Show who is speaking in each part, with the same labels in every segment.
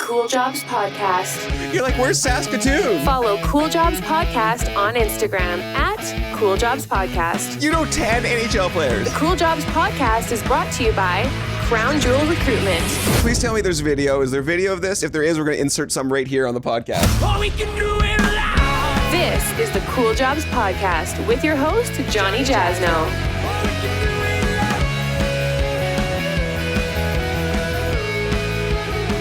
Speaker 1: Cool Jobs Podcast.
Speaker 2: You're like, where's Saskatoon?
Speaker 1: Follow Cool Jobs Podcast on Instagram at Cool Jobs Podcast.
Speaker 2: You know 10 NHL players.
Speaker 1: The Cool Jobs Podcast is brought to you by Crown Jewel Recruitment.
Speaker 2: Please tell me there's video. Is there video of this? If there is, we're going to insert some right here on the podcast.
Speaker 3: Oh, we can do it live.
Speaker 1: This is the Cool Jobs Podcast with your host, Jonny Jasno.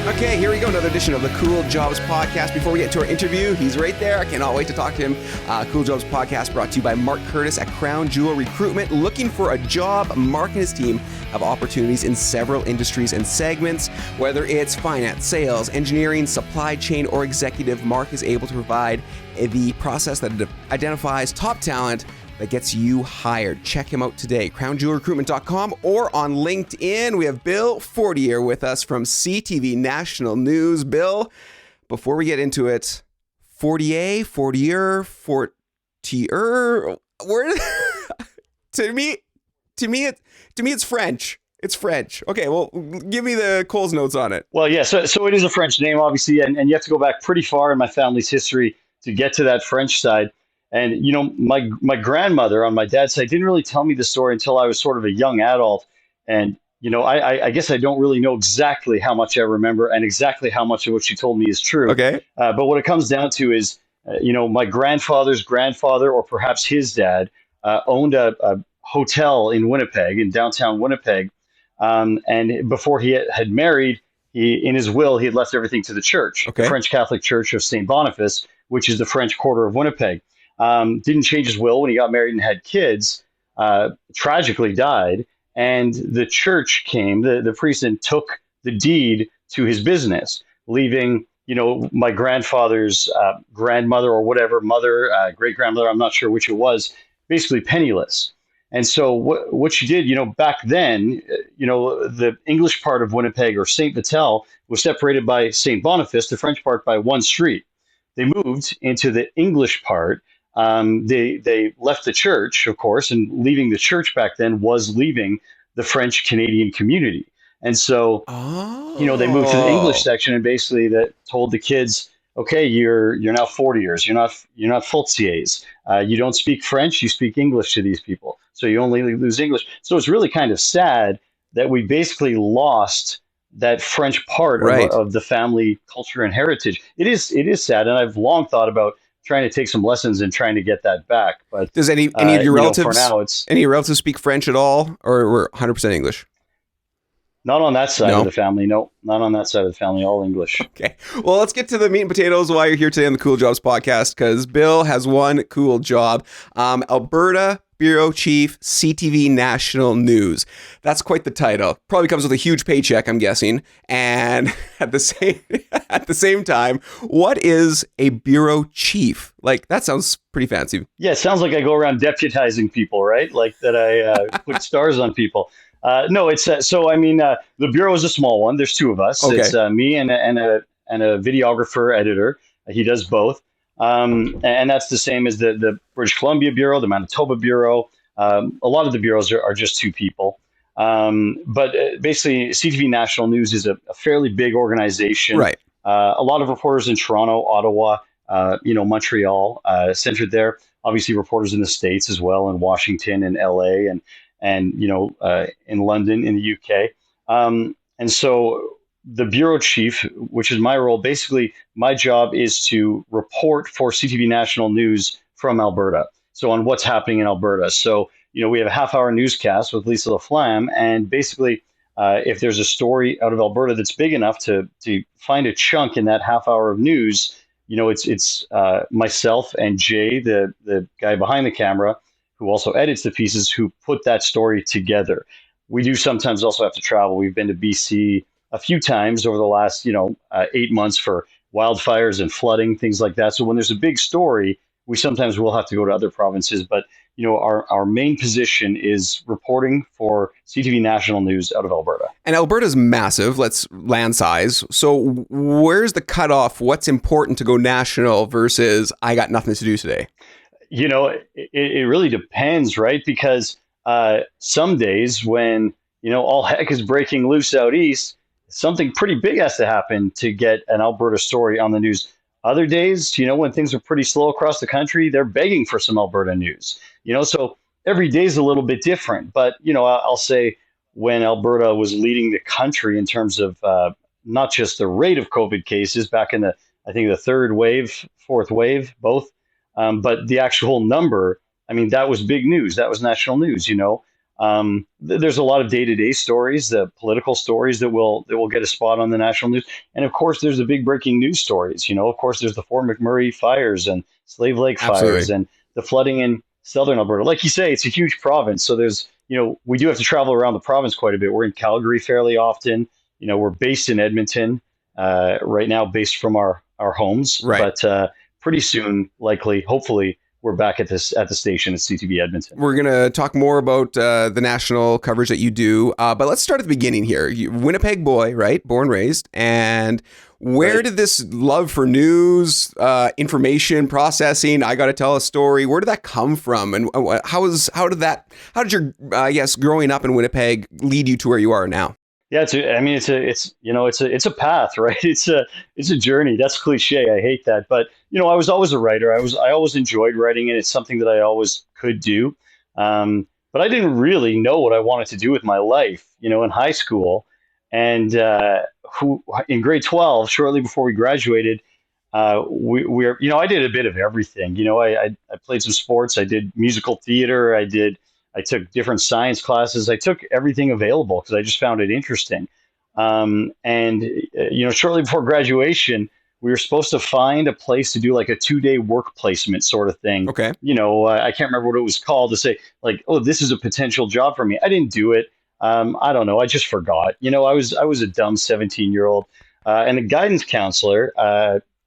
Speaker 2: Okay, here we go. Another edition of the Cool Jobs Podcast. Before we get to our interview, he's right there. I cannot wait to talk to him. Cool Jobs Podcast brought to you by Mark Curtis at Crown Jewel Recruitment. Looking for a job, Mark and his team have opportunities in several industries and segments. Whether it's finance, sales, engineering, supply chain, or executive, Mark is able to provide the process that identifies top talent that gets you hired. Check him out today, crownjewelrecruitment.com or on LinkedIn. We have Bill Fortier with us from CTV National News. Bill, before we get into it, Fortier, where to me it's French. It's French. Okay, well, give me the Coles notes on it.
Speaker 4: Well, yeah, so it is a French name, obviously, and you have to go back pretty far in my family's history to get to that French side. And, you know, my grandmother on my dad's side didn't really tell me the story until I was sort of a young adult. And, you know, I guess I don't really know exactly how much I remember and exactly how much of what she told me is true.
Speaker 2: Okay.
Speaker 4: But what it comes down to is, you know, my grandfather's grandfather or perhaps his dad owned a hotel in Winnipeg, in downtown Winnipeg. And before he had married, in his will, he had left everything to the church,
Speaker 2: okay.
Speaker 4: The French Catholic Church of St. Boniface, which is the French Quarter of Winnipeg. Didn't change his will when he got married and had kids, tragically died. And the church came, the priest, and took the deed to his business, leaving, you know, my grandfather's grandmother or whatever, mother, great-grandmother, I'm not sure which it was, basically penniless. And so what she did, you know, back then, you know, the English part of Winnipeg or St. Vital was separated by St. Boniface, the French part by one street. They moved into the English part. They left the church, of course, and leaving the church back then was leaving the French Canadian community. And so, you know, they moved to the English section and basically that told the kids, okay, you're now 40 years. You're not Fortiers. You don't speak French. You speak English to these people. So you only lose English. So it's really kind of sad that we basically lost that French part
Speaker 2: right.
Speaker 4: of the family culture and heritage. It is sad. And I've long thought about trying to take some lessons and trying to get that back. But
Speaker 2: does any of your relatives,
Speaker 4: for now,
Speaker 2: any relatives speak French at all, or we're 100% English?
Speaker 4: Not on that side of the family. No, not on that side of the family. All English.
Speaker 2: Okay. Well, let's get to the meat and potatoes why you're here today on the Cool Jobs Podcast, because Bill has one cool job. Alberta Bureau Chief, CTV National News. That's quite the title. Probably comes with a huge paycheck, I'm guessing. And at the same time, what is a bureau chief? Like, that sounds pretty fancy.
Speaker 4: Yeah, it sounds like I go around deputizing people, right? Like that I put stars on people. No, it's so. I mean, the bureau is a small one. There's two of us. Okay. It's me and a videographer editor. He does both. And that's the same as the British Columbia Bureau, the Manitoba Bureau. A lot of the bureaus are just two people. But basically, CTV National News is a fairly big organization.
Speaker 2: Right.
Speaker 4: A lot of reporters in Toronto, Ottawa, Montreal, centered there. Obviously, reporters in the States as well, in Washington and LA and in London, in the UK. And so the bureau chief, which is my role, basically my job is to report for CTV National News from Alberta. So on what's happening in Alberta. So, you know, we have a half-hour newscast with Lisa LaFlamme, and basically if there's a story out of Alberta that's big enough to find a chunk in that half hour of news, you know, it's myself and Jay, the guy behind the camera, who also edits the pieces, who put that story together. We do sometimes also have to travel. We've been to BC a few times over the last, 8 months for wildfires and flooding, things like that. So when there's a big story, we sometimes will have to go to other provinces. But, you know, our main position is reporting for CTV National News out of Alberta. And
Speaker 2: Alberta's massive, land size. So where's the cutoff? What's important to go national versus I got nothing to do today?
Speaker 4: You know, it really depends, right? Because some days when, all heck is breaking loose out east, something pretty big has to happen to get an Alberta story on the news. Other days, when things are pretty slow across the country, they're begging for some Alberta news. So every day is a little bit different. But I'll say when Alberta was leading the country in terms of not just the rate of COVID cases back in I think the third wave, fourth wave, both, but the actual number. I mean, that was big news. That was national news. There's a lot of day-to-day stories, the political stories that will get a spot on the national news, and of course, there's the big breaking news stories. Of course, there's the Fort McMurray fires and Slave Lake fires and the flooding in southern Alberta. Like you say, it's a huge province, so there's we do have to travel around the province quite a bit. We're in Calgary fairly often. We're based in Edmonton right now, based from our homes,
Speaker 2: right?
Speaker 4: But pretty soon, likely, hopefully, we're back at the station at CTV Edmonton.
Speaker 2: We're going to talk more about the national coverage that you do, but let's start at the beginning here. Winnipeg boy, right? Born, raised. And where did this love for news, information processing, I got to tell a story, where did that come from? And how did your, growing up in Winnipeg lead you to where you are now?
Speaker 4: Yeah, it's a path, right? It's a journey. That's cliche. I hate that, but I was always a writer. I always enjoyed writing, and it's something that I always could do. But I didn't really know what I wanted to do with my life, in high school, and in grade 12, shortly before we graduated, I did a bit of everything. I played some sports. I did musical theater. I took different science classes. I took everything available because I just found it interesting. Shortly before graduation, we were supposed to find a place to do like a 2-day work placement sort of thing.
Speaker 2: Okay.
Speaker 4: I can't remember what it was called, to say like, oh, this is a potential job for me. I didn't do it. I don't know. I just forgot. I was a dumb 17-year-old. And the guidance counselor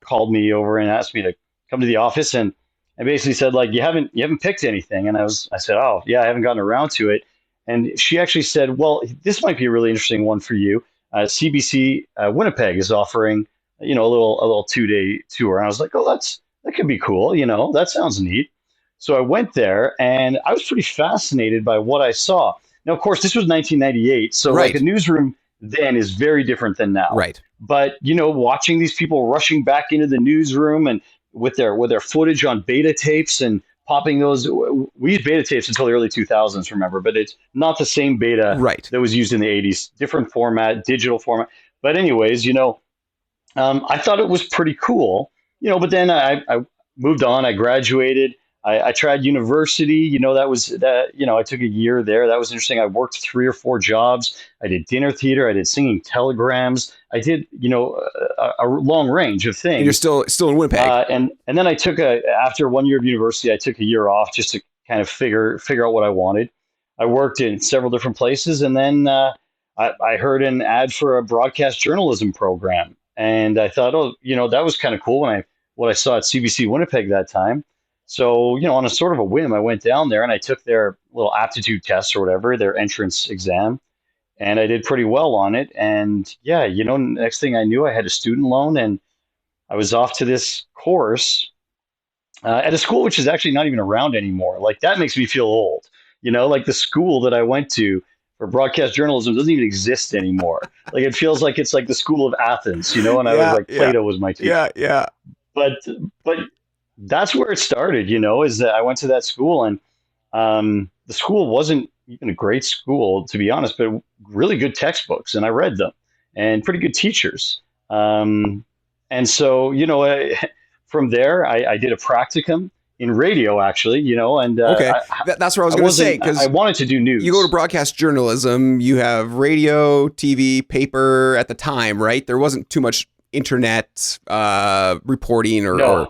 Speaker 4: called me over and asked me to come to the office, and I basically said, like, you haven't picked anything. And I said, oh yeah, I haven't gotten around to it. And she actually said, well, this might be a really interesting one for you. CBC Winnipeg is offering, a little 2-day tour. And I was like, oh, that could be cool. That sounds neat. So I went there, and I was pretty fascinated by what I saw. Now, of course, this was 1998. So
Speaker 2: right.
Speaker 4: Like a newsroom then is very different than now.
Speaker 2: Right.
Speaker 4: But, watching these people rushing back into the newsroom and with their footage on beta tapes and popping those. We used beta tapes until the early 2000s, remember, but it's not the same beta that was used in the 80s. Different format, digital format. But anyways, I thought it was pretty cool, but then I moved on. I graduated. I tried university, I took a year there. That was interesting. I worked 3 or 4 jobs. I did dinner theater. I did singing telegrams. I did, a long range of things.
Speaker 2: And you're still in Winnipeg.
Speaker 4: And then I took after 1 year of university, I took a year off just to kind of figure out what I wanted. I worked in several different places. And then I heard an ad for a broadcast journalism program. And I thought, that was kind of cool what I saw at CBC Winnipeg that time. So, on a sort of a whim, I went down there and I took their little aptitude test or whatever, their entrance exam, and I did pretty well on it. And yeah, next thing I knew, I had a student loan, and I was off to this course at a school which is actually not even around anymore. Like, that makes me feel old. Like the school that I went to for broadcast journalism doesn't even exist anymore. Like, it feels like it's like the School of Athens, and I was like, Plato was my teacher.
Speaker 2: Yeah.
Speaker 4: But that's where it started, is that I went to that school, and the school wasn't even a great school, to be honest, but really good textbooks, and I read them, and pretty good teachers. And so, from there, I did a practicum in radio, actually, and
Speaker 2: okay, that's what I was going to say, because
Speaker 4: I wanted to do news.
Speaker 2: You go to broadcast journalism, you have radio, TV, paper at the time, right? There wasn't too much internet reporting or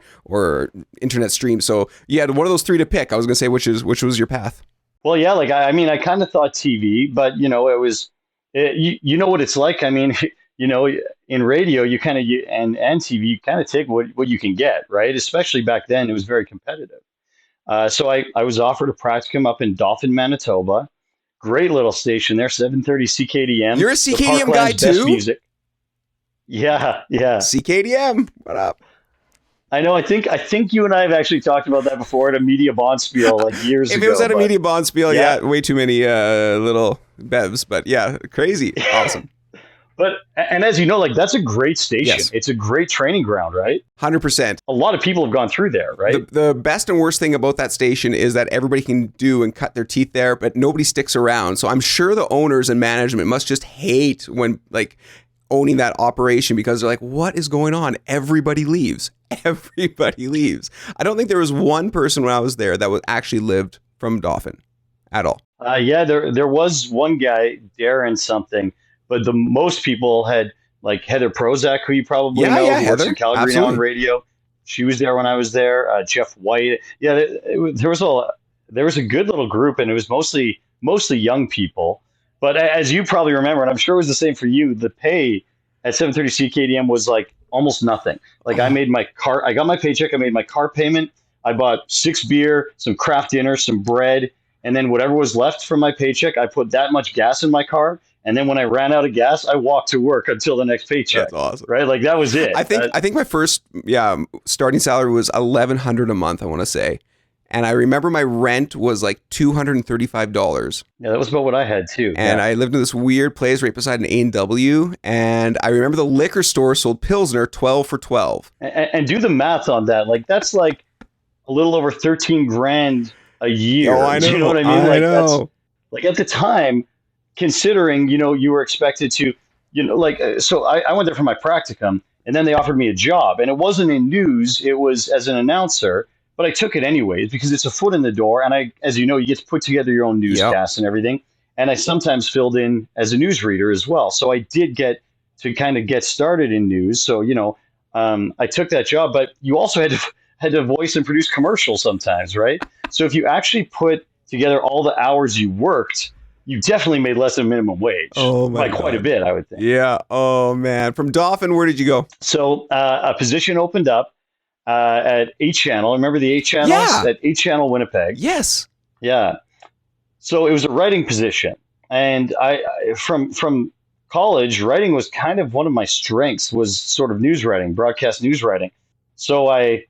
Speaker 2: internet stream, so you had one of those 3 to pick. I was gonna say which was your path. Well, yeah, like I kind of thought TV, but it was you know what it's like. I mean, in radio you kind of and TV you kind of take what you can get, right? Especially back then, it was very competitive. So I was offered a practicum up in Dauphin, Manitoba. Great little station there, 730 CKDM. You're a CKDM guy too?
Speaker 4: Music. Yeah.
Speaker 2: CKDM, what up?
Speaker 4: I know. I think you and I have actually talked about that before at a media bonspiel like years ago.
Speaker 2: If it was at a media bonspiel, yeah, way too many little bevs, but yeah, crazy, awesome.
Speaker 4: And as you know, like that's a great station.
Speaker 2: Yes.
Speaker 4: It's a great training ground, right?
Speaker 2: 100%.
Speaker 4: A lot of people have gone through there, right?
Speaker 2: The best and worst thing about that station is that everybody can do and cut their teeth there, but nobody sticks around. So I'm sure the owners and management must just hate when like owning that operation, because they're like, what is going on? Everybody leaves. Everybody leaves. I don't think there was one person when I was there that was actually lived from Dauphin at all.
Speaker 4: Yeah, there was one guy, Darren something, but the most people had like Heather Prozac, who you probably know, who works in Calgary now on radio. She was there when I was there. Jeff White. Yeah, there was a good little group, and it was mostly young people. But as you probably remember, and I'm sure it was the same for you, the pay at 730 CKDM was like almost nothing. Like I got my paycheck, I made my car payment, I bought 6 beer, some craft dinner, some bread, and then whatever was left from my paycheck, I put that much gas in my car. And then when I ran out of gas, I walked to work until the next paycheck.
Speaker 2: That's awesome.
Speaker 4: Right? Like that was it.
Speaker 2: I think my first starting salary was $1,100 a month, I want to say. And I remember my rent was like $235.
Speaker 4: Yeah, that was about what I had too.
Speaker 2: And I lived in this weird place right beside an A&W. And I remember the liquor store sold Pilsner 12 for $12.
Speaker 4: And do the math on that. Like that's like a little over 13 grand a year.
Speaker 2: Oh, I know.
Speaker 4: Do you know what I mean?
Speaker 2: I know.
Speaker 4: That's, like at the time, considering, you were expected to, so I went there for my practicum, and then they offered me a job, and it wasn't in news, it was as an announcer, but I took it anyways because it's a foot in the door, and as you know, you get to put together your own newscasts and everything, and I sometimes filled in as a newsreader as well, so I did get to kind of get started in news, so, I took that job, but you also had to voice and produce commercials sometimes, right? So if you actually put together all the hours you worked, you definitely made less than minimum wage by quite a bit, I would think.
Speaker 2: Yeah. Oh, man. From Dauphin, where did you go?
Speaker 4: So a position opened up at 8 Channel. Remember the 8 Channels?
Speaker 2: Yeah.
Speaker 4: At 8 Channel Winnipeg.
Speaker 2: Yes.
Speaker 4: Yeah. So it was a writing position. And I from college, writing was kind of one of my strengths, was sort of news writing, broadcast news writing. So I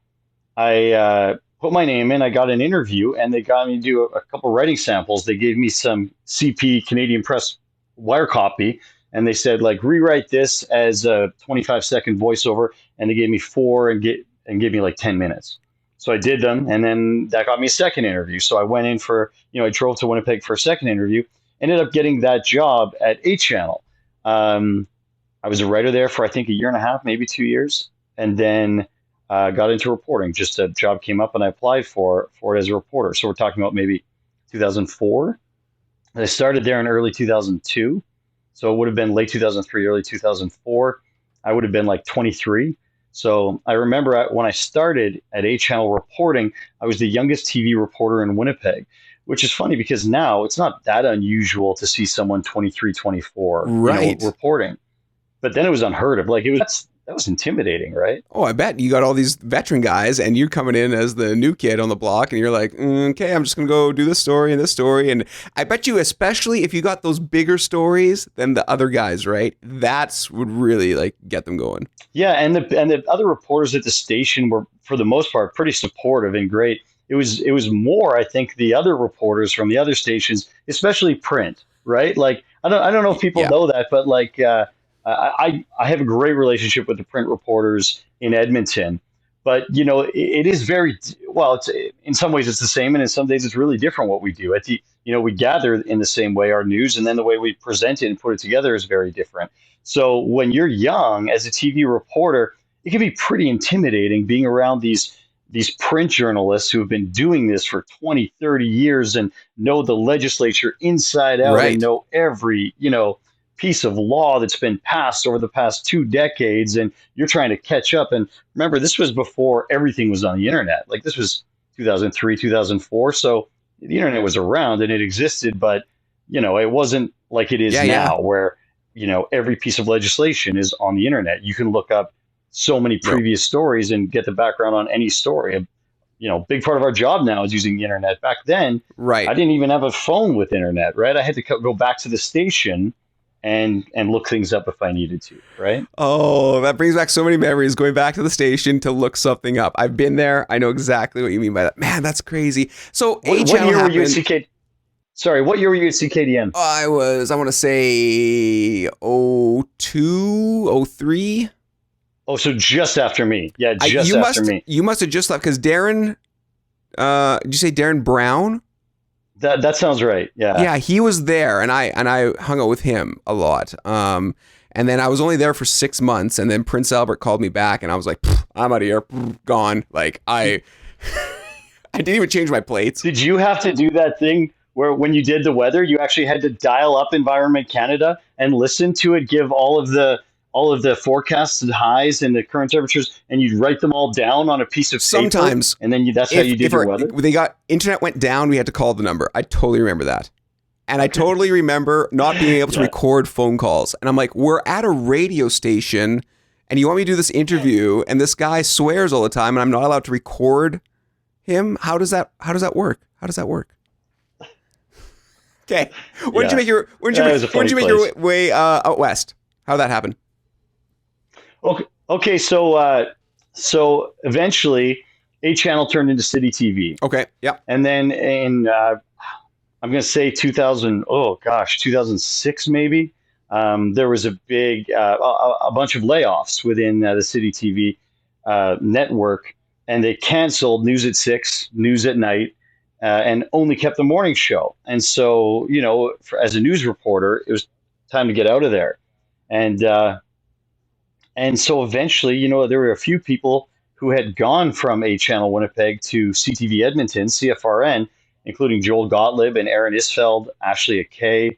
Speaker 4: put my name in, I got an interview, and they got me to do a couple writing samples. They gave me some CP, Canadian Press wire copy, and they said, like, rewrite this as a 25-second voiceover, and they gave me 4 and gave me like 10 minutes. So I did them, and then that got me a second interview. So I went in for, I drove to Winnipeg for a second interview, ended up getting that job at 8 Channel. I was a writer there for, I think, a year and a half, maybe 2 years, and then got into reporting. Just a job came up and I applied for it as a reporter. So we're talking about maybe 2004. I started there in early 2002. So it would have been late 2003, early 2004. I would have been like 23. So I remember when I started at 8 Channel reporting, I was the youngest TV reporter in Winnipeg, which is funny because now it's not that unusual to see someone 23, 24 reporting. But then it was unheard of. Like that was intimidating, right?
Speaker 2: Oh, I bet. You got all these veteran guys and you're coming in as the new kid on the block and you're like, okay, I'm just going to go do this story and this story. And I bet you, especially if you got those bigger stories than the other guys, right? That's would really like get them going.
Speaker 4: Yeah. And the other reporters at the station were, for the most part, pretty supportive and great. It was more, I think, the other reporters from the other stations, especially print, right? Like, I don't know if people know that, but like, I have a great relationship with the print reporters in Edmonton, but it is very well. It's in some ways it's the same, and in some days it's really different what we do. We gather in the same way our news, and then the way we present it and put it together is very different. So when you're young as a TV reporter, it can be pretty intimidating being around these print journalists who have been doing this for 20, 30 years and know the legislature inside out and know every piece of law that's been passed over the past 2 decades, and you're trying to catch up. And remember, this was before everything was on the internet. Like this was 2003, 2004. So the internet was around and it existed, but it wasn't like it is now where, every piece of legislation is on the internet. You can look up so many previous stories and get the background on any story. Big part of our job now is using the internet. Back then, I didn't even have a phone with internet, right? I had to go back to the station and look things up if I needed to, right?
Speaker 2: Oh, that brings back so many memories, going back to the station to look something up. I've been there. I know exactly what you mean by that. Man, that's crazy. So
Speaker 4: what year were you at CK? Sorry, what year were you at CKDN?
Speaker 2: I want to say 02, 03.
Speaker 4: Oh, so just after me. Yeah, just after me.
Speaker 2: You must have just left because Darren, did you say Darren Brown?
Speaker 4: That sounds right. Yeah.
Speaker 2: Yeah, he was there, and I hung out with him a lot. And then I was only there for 6 months, and then Prince Albert called me back, and I was like, I'm out of here, gone. Like I didn't even change my plates.
Speaker 4: Did you have to do that thing where when you did the weather, you actually had to dial up Environment Canada and listen to it, give all of the forecasted highs and the current temperatures, and you'd write them all down on a piece of paper?
Speaker 2: Sometimes,
Speaker 4: and then that's how you did your weather?
Speaker 2: Internet went down, we had to call the number. I totally remember that. And I totally remember not being able to record phone calls. And I'm like, we're at a radio station and you want me to do this interview and this guy swears all the time and I'm not allowed to record him? How does that work? Okay. When did you make your way out west? How did that happen?
Speaker 4: Okay, so eventually 8 Channel turned into City TV.
Speaker 2: Okay, yeah.
Speaker 4: And then in I'm going to say 2006 maybe, there was a big, a bunch of layoffs within the City TV network, and they canceled News at 6, News at Night, and only kept the morning show. And so, as a news reporter, it was time to get out of there. And so eventually, there were a few people who had gone from 8 Channel Winnipeg to CTV Edmonton, CFRN, including Joel Gottlieb and Aaron Isfeld, Ashley Akay,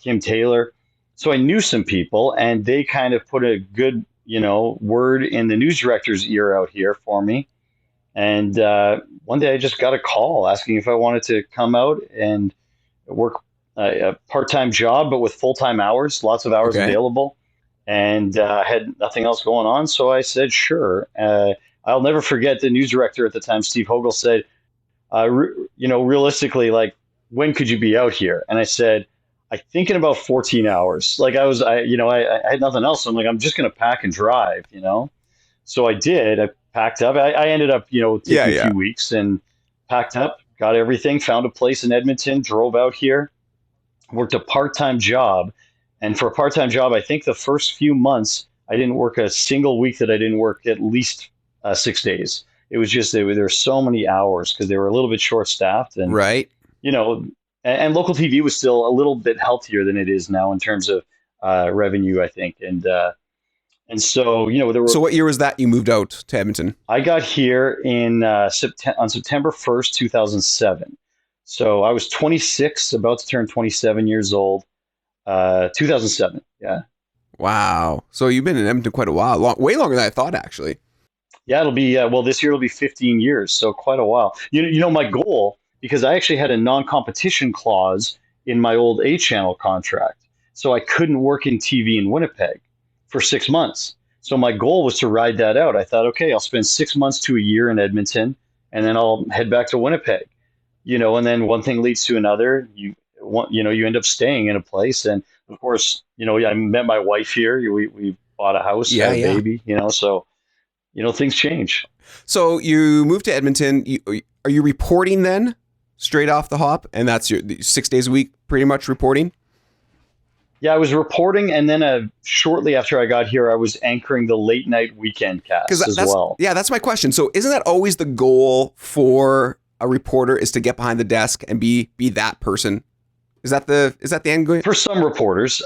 Speaker 4: Kim Taylor. So I knew some people, and they kind of put a good, word in the news director's ear out here for me. And one day I just got a call asking if I wanted to come out and work a part-time job, but with full-time hours, lots of hours available, and had nothing else going on. So I said, sure. I'll never forget the news director at the time, Steve Hogle, said, realistically, like, when could you be out here? And I said, I think in about 14 hours. Like I had nothing else. So I'm like, I'm just going to pack and drive, So I did. I packed up. I ended up, taking a few weeks and packed up, got everything, found a place in Edmonton, drove out here, worked a part-time job. And for a part-time job, I think the first few months, I didn't work a single week that I didn't work at least 6 days. It was just there were so many hours because they were a little bit short-staffed, and
Speaker 2: right,
Speaker 4: and local TV was still a little bit healthier than it is now in terms of revenue, I think, and so there were.
Speaker 2: So what year was that you moved out to Edmonton?
Speaker 4: I got here on September 1st, 2007. So I was 26, about to turn 27 years old. 2007, yeah.
Speaker 2: Wow. So you've been in Edmonton quite a while, way longer than I thought, actually.
Speaker 4: Yeah, it'll be, this year it'll be 15 years, so quite a while. My goal, because I actually had a non-competition clause in my old 8 Channel contract, so I couldn't work in TV in Winnipeg for 6 months. So my goal was to ride that out. I thought, okay, I'll spend 6 months to a year in Edmonton, and then I'll head back to Winnipeg. And then one thing leads to another. You end up staying in a place, and of course, I met my wife here. We bought a house, had a baby, so. Things change.
Speaker 2: So you moved to Edmonton. Are you reporting then straight off the hop? And that's your 6 days a week, pretty much reporting?
Speaker 4: Yeah, I was reporting. And then shortly after I got here, I was anchoring the late night weekend cast as well. Yeah,
Speaker 2: that's my question. So isn't that always the goal for a reporter, is to get behind the desk and be that person? Is that the end goal?
Speaker 4: For some reporters,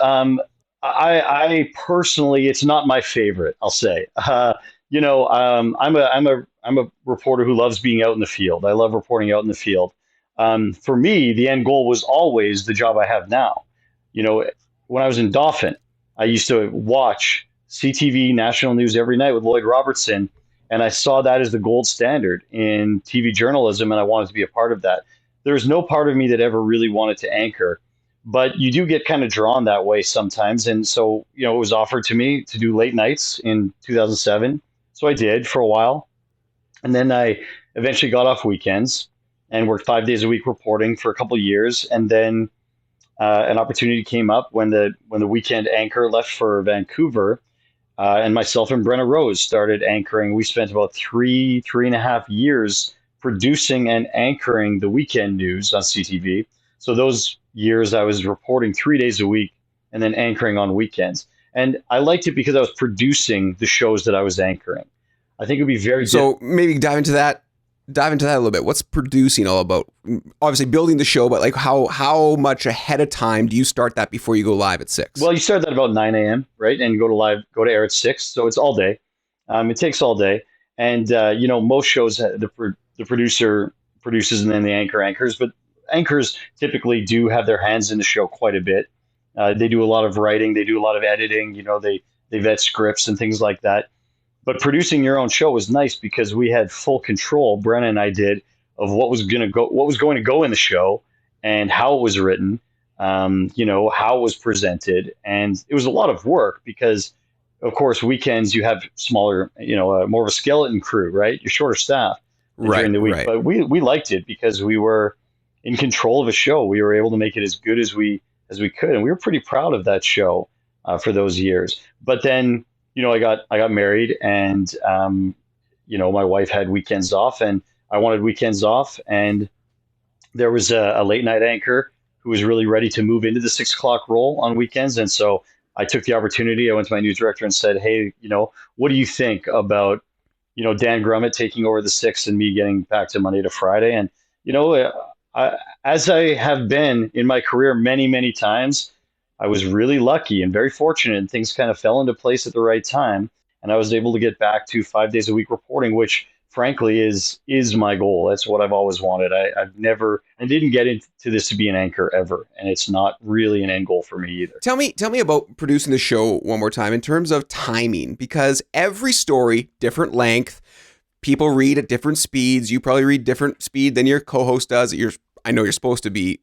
Speaker 4: I personally, it's not my favorite, I'll say. I'm a reporter who loves being out in the field. I love reporting out in the field. For me, the end goal was always the job I have now. When I was in Dauphin, I used to watch CTV National News every night with Lloyd Robertson, and I saw that as the gold standard in TV journalism, and I wanted to be a part of that. There's no part of me that ever really wanted to anchor, but you do get kind of drawn that way sometimes. And so, it was offered to me to do late nights in 2007. So I did for a while. And then I eventually got off weekends and worked 5 days a week reporting for a couple of years. And then an opportunity came up when the weekend anchor left for Vancouver, and myself and Brenna Rose started anchoring. We spent about three and a half years producing and anchoring the weekend news on CTV. So those years I was reporting 3 days a week and then anchoring on weekends. And I liked it because I was producing the shows that I was anchoring. I think it would be very
Speaker 2: So maybe dive into that a little bit. What's producing all about? Obviously building the show, but like how much ahead of time do you start that before you go live at 6?
Speaker 4: Well, you start that about 9 a.m., right? And go to air at 6. So it's all day. It takes all day. And, most shows, the producer produces and then the anchors, but anchors typically do have their hands in the show quite a bit. They do a lot of writing. They do a lot of editing. They vet scripts and things like that. But producing your own show was nice because we had full control, Brenna and I did, of what was going to go in the show and how it was written, how it was presented. And it was a lot of work because, of course, weekends you have smaller, more of a skeleton crew, right? You're shorter staff during the week.
Speaker 2: Right.
Speaker 4: But we liked it because we were in control of a show. We were able to make it as good as we could. And we were pretty proud of that show for those years. But then, I got married and, my wife had weekends off and I wanted weekends off. And there was a late night anchor who was really ready to move into the 6 o'clock role on weekends. And so I took the opportunity. I went to my news director and said, hey, what do you think about, Dan Grummett taking over the 6 and me getting back to Monday to Friday? And, as I have been in my career many, many times, I was really lucky and very fortunate, and things kind of fell into place at the right time. And I was able to get back to 5 days a week reporting, which frankly is my goal. That's what I've always wanted. I didn't get into this to be an anchor ever. And it's not really an end goal for me either.
Speaker 2: Tell me about producing the show one more time in terms of timing, because every story, different length, people read at different speeds. You probably read different speed than your co-host does. I know you're supposed to be.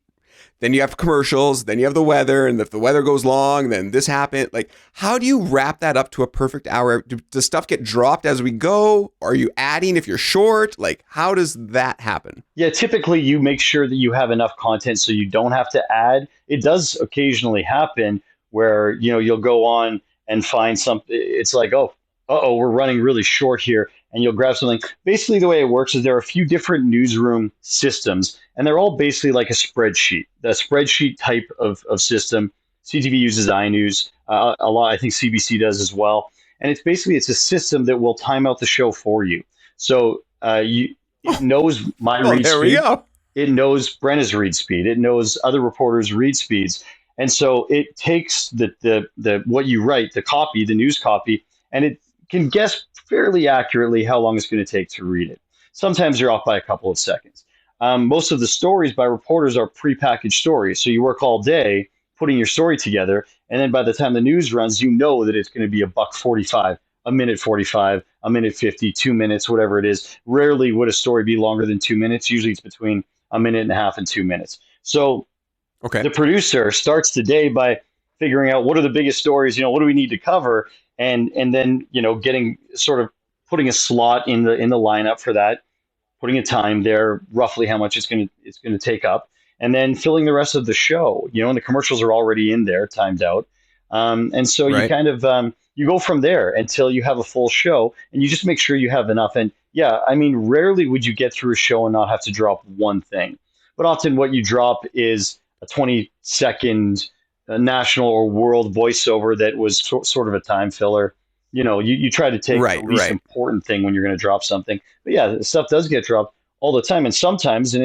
Speaker 2: Then you have commercials, then you have the weather, and if the weather goes long, then this happened. Like, how do you wrap that up to a perfect hour? Does stuff get dropped as we go? Are you adding if you're short? Like, how does that happen?
Speaker 4: Yeah, typically you make sure that you have enough content so you don't have to add. It does occasionally happen where, you'll go on and find something. It's like, we're running really short here. And you'll grab something. Basically, the way it works is there are a few different newsroom systems, and they're all basically like a spreadsheet. The spreadsheet type of system. CTV uses iNews a lot. I think CBC does as well. And it's a system that will time out the show for you. So it knows my read
Speaker 2: there
Speaker 4: speed.
Speaker 2: We go.
Speaker 4: It knows Brenna's read speed. It knows other reporters' read speeds. And so it takes the what you write, the copy, the news copy, and it can guess fairly accurately how long it's going to take to read it. Sometimes you're off by a couple of seconds. Most of the stories by reporters are prepackaged stories. So you work all day putting your story together, and then by the time the news runs, you know that it's going to be $1:45, a minute 45, a minute 50, 2 minutes, whatever it is. Rarely would a story be longer than 2 minutes. Usually it's between a minute and a half and 2 minutes. So the producer starts the day by figuring out what are the biggest stories, what do we need to cover? And then, getting sort of putting a slot in the lineup for that, putting a time there, roughly how much it's going to take up, and then filling the rest of the show, and the commercials are already in there, timed out. And so you kind of, you go from there until you have a full show, and you just make sure you have enough. And rarely would you get through a show and not have to drop one thing. But often what you drop is a 20-second national or world voiceover that was sort of a time filler. You try to take the least important thing when you're going to drop something. But stuff does get dropped all the time. And sometimes,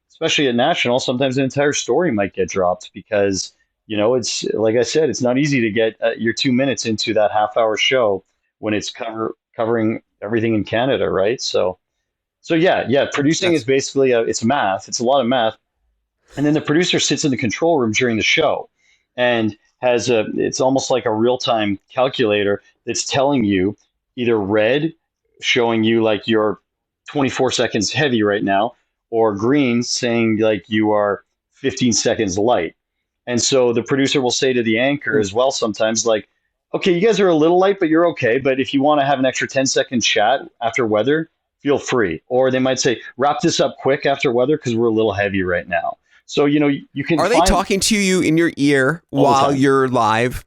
Speaker 4: especially at national, sometimes an entire story might get dropped because, it's like I said, it's not easy to get your 2 minutes into that half-hour show when it's covering everything in Canada, right? So producing is basically it's math. It's a lot of math. And then the producer sits in the control room during the show and it's almost like a real-time calculator that's telling you either red, showing you like you're 24 seconds heavy right now, or green, saying like you are 15 seconds light. And so the producer will say to the anchor as well sometimes, like, okay, you guys are a little light, but you're okay. But if you want to have an extra 10-second chat after weather, feel free. Or they might say, wrap this up quick after weather because we're a little heavy right now. So, you can.
Speaker 2: Are they talking to you in your ear while you're live?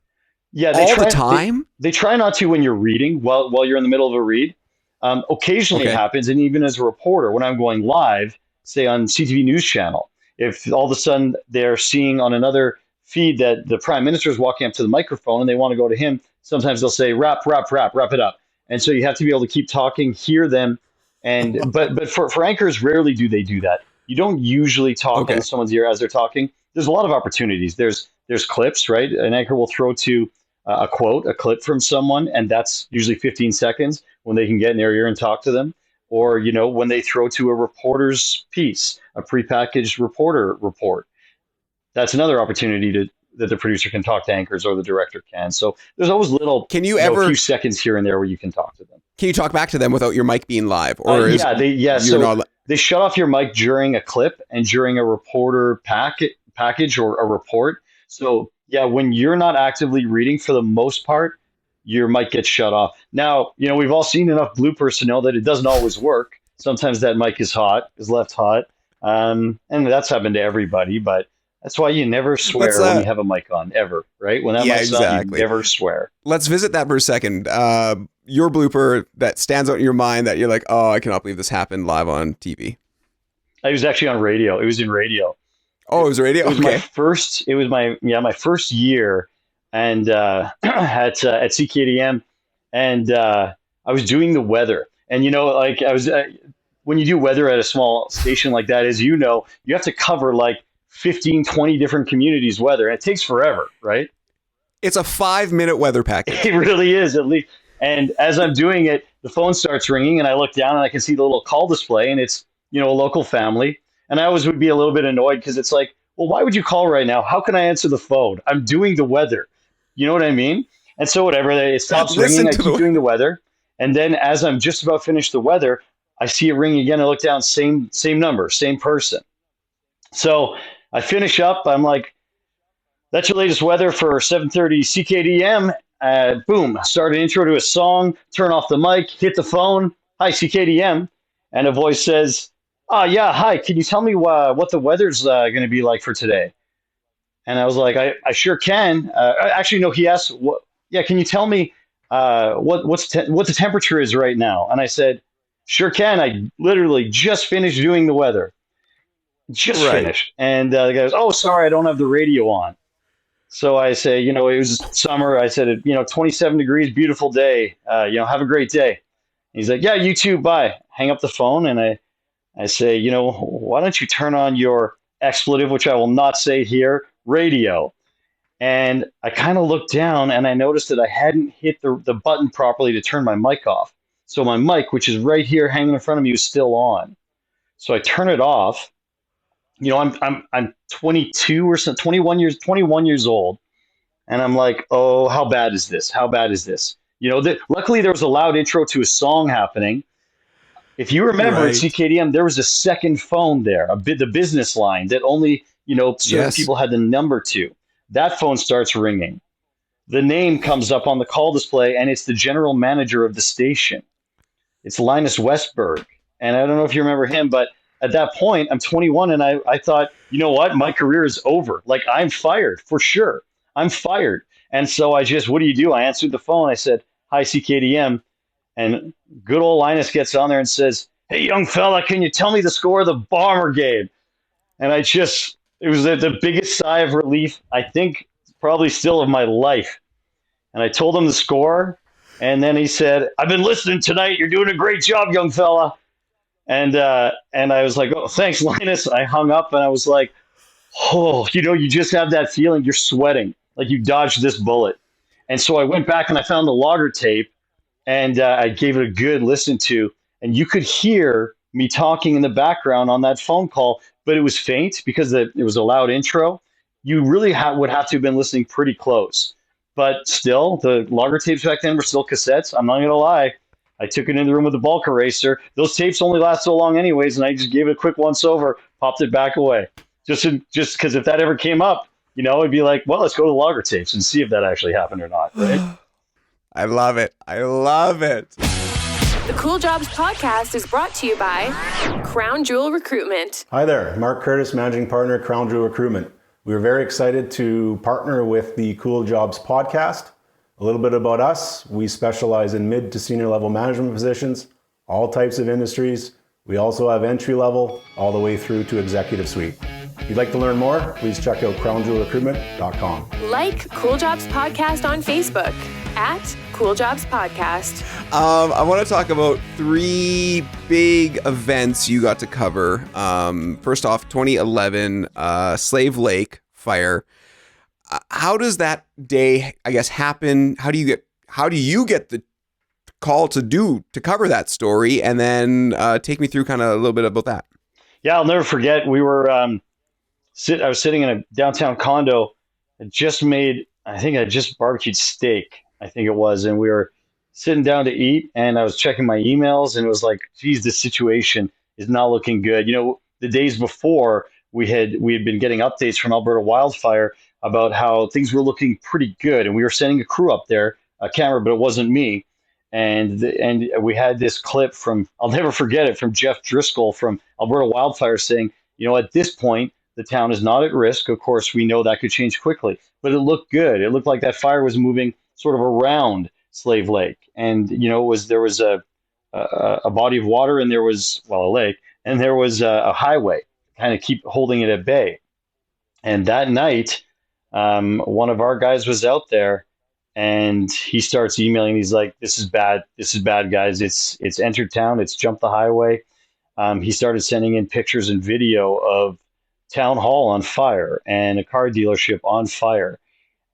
Speaker 4: Yeah,
Speaker 2: all the time.
Speaker 4: They try not to when you're reading while you're in the middle of a read. Occasionally it happens, and even as a reporter, when I'm going live, say on CTV News Channel, if all of a sudden they're seeing on another feed that the prime minister is walking up to the microphone and they want to go to him, sometimes they'll say, wrap it up. And so you have to be able to keep talking, hear them. And but for anchors, rarely do they do that. You don't usually talk in someone's ear as they're talking. There's a lot of opportunities. There's clips, right? An anchor will throw to a clip from someone, and that's usually 15 seconds when they can get in their ear and talk to them. Or, when they throw to a reporter's piece, a prepackaged reporter report. That's another opportunity that the producer can talk to anchors or the director can. So there's always little, a few seconds here and there where you can talk to them.
Speaker 2: Can you talk back to them without your mic being live? Or
Speaker 4: they shut off your mic during a clip and during a reporter package or a report. So yeah, when you're not actively reading, for the most part, your mic gets shut off. Now, we've all seen enough bloopers to know that it doesn't always work. Sometimes that mic is left hot. And that's happened to everybody, but that's why you never swear when you have a mic on, ever, right? When that mic's on, you never swear.
Speaker 2: Let's visit that for a second. Your blooper that stands out in your mind that you're like, oh, I cannot believe this happened live on TV.
Speaker 4: It was actually on radio. It was in radio.
Speaker 2: Oh, it was radio?
Speaker 4: It was my first year and at CKDM, and I was doing the weather. And, I was when you do weather at a small station like that, as you know, you have to cover like 15, 20 different communities' weather. And it takes forever, right?
Speaker 2: It's a 5-minute weather package.
Speaker 4: It really is, at least. And as I'm doing it, the phone starts ringing, and I look down and I can see the little call display, and it's, a local family. And I always would be a little bit annoyed because it's like, well, why would you call right now? How can I answer the phone? I'm doing the weather. You know what I mean? And so whatever, it stops ringing. I keep doing the weather. And then as I'm just about finished the weather, I see it ring again. I look down, same number, same person. So I finish up. I'm like, that's your latest weather for 7:30 CKDM. Boom, start an intro to a song, turn off the mic, hit the phone. Hi, CKDM. And a voice says, yeah, hi, can you tell me what the weather's going to be like for today? And I was like, I sure can. Actually, no, he asked, can you tell me what the temperature is right now? And I said, sure can. I literally just finished doing the weather. Just finished. And the guy goes, oh, sorry, I don't have the radio on. So I say, it was summer. I said, 27 degrees, beautiful day. Have a great day. And he's like, yeah, you too. Bye. Hang up the phone. And I say, why don't you turn on your expletive, which I will not say here, radio. And I kind of looked down and I noticed that I hadn't hit the button properly to turn my mic off. So my mic, which is right here hanging in front of me, is still on. So I turn it off. I'm 22 or so, 21 years old. And I'm like, oh, how bad is this? How bad is this? Luckily there was a loud intro to a song happening. If you remember at CKDM, there was a second phone there, the business line that only, certain people had the number to. That phone starts ringing. The name comes up on the call display, and it's the general manager of the station. It's Linus Westberg. And I don't know if you remember him, but at that point, I'm 21, and I thought, you know what? My career is over. Like, I'm fired, for sure. I'm fired. And so what do you do? I answered the phone. I said, hi, CKDM. And good old Linus gets on there and says, hey, young fella, can you tell me the score of the Bomber game? And it was the biggest sigh of relief, I think, probably still of my life. And I told him the score. And then he said, I've been listening tonight. You're doing a great job, young fella. And I was like, oh, thanks, Linus. I hung up and I was like, oh, you just have that feeling. You're sweating like you dodged this bullet. And so I went back and I found the logger tape. And I gave it a good listen to, and you could hear me talking in the background on that phone call, but it was faint because it was a loud intro. You really would have to have been listening pretty close. But still, the logger tapes back then were still cassettes. I'm not going to lie. I took it in the room with the bulk eraser. Those tapes only last so long anyways, and I just gave it a quick once over, popped it back away. Just because if that ever came up, it'd be like, well, let's go to the logger tapes and see if that actually happened or not, right?
Speaker 2: I love it. I love it.
Speaker 1: The Cool Jobs podcast is brought to you by Crown Jewel Recruitment.
Speaker 5: Hi there, Mark Curtis, Managing Partner, Crown Jewel Recruitment. We're very excited to partner with the Cool Jobs podcast. A little bit about us. We specialize in mid to senior level management positions, all types of industries. We also have entry level all the way through to executive suite. If you'd like to learn more, please check out crownjewelrecruitment.com.
Speaker 1: Like Cool Jobs Podcast on Facebook at Cool Jobs Podcast.
Speaker 2: I want to talk about 3 big events you got to cover. First off, 2011 Slave Lake fire. How does that day, I guess, happen? How do you get the call to cover that story? And then take me through kind of a little bit about that.
Speaker 4: Yeah, I'll never forget. We were I was sitting in a downtown condo. I just barbecued steak, I think it was, and we were sitting down to eat, and I was checking my emails, and it was like, geez, this situation is not looking good. You know, the days before, we had been getting updates from Alberta wildfire about how things were looking pretty good, and we were sending a crew up there, a camera, but it wasn't me. And we had this clip from, I'll never forget it, from Jeff Driscoll from Alberta Wildfire saying, you know, at this point, the town is not at risk. Of course, we know that could change quickly, but it looked good. It looked like that fire was moving sort of around Slave Lake. And, you know, there was a body of water, and there was, a lake, and there was a highway kind of keep holding it at bay. And that night, one of our guys was out there, and he starts emailing. He's like, this is bad, guys. It's entered town. It's jumped the highway. He started sending in pictures and video of town hall on fire and a car dealership on fire.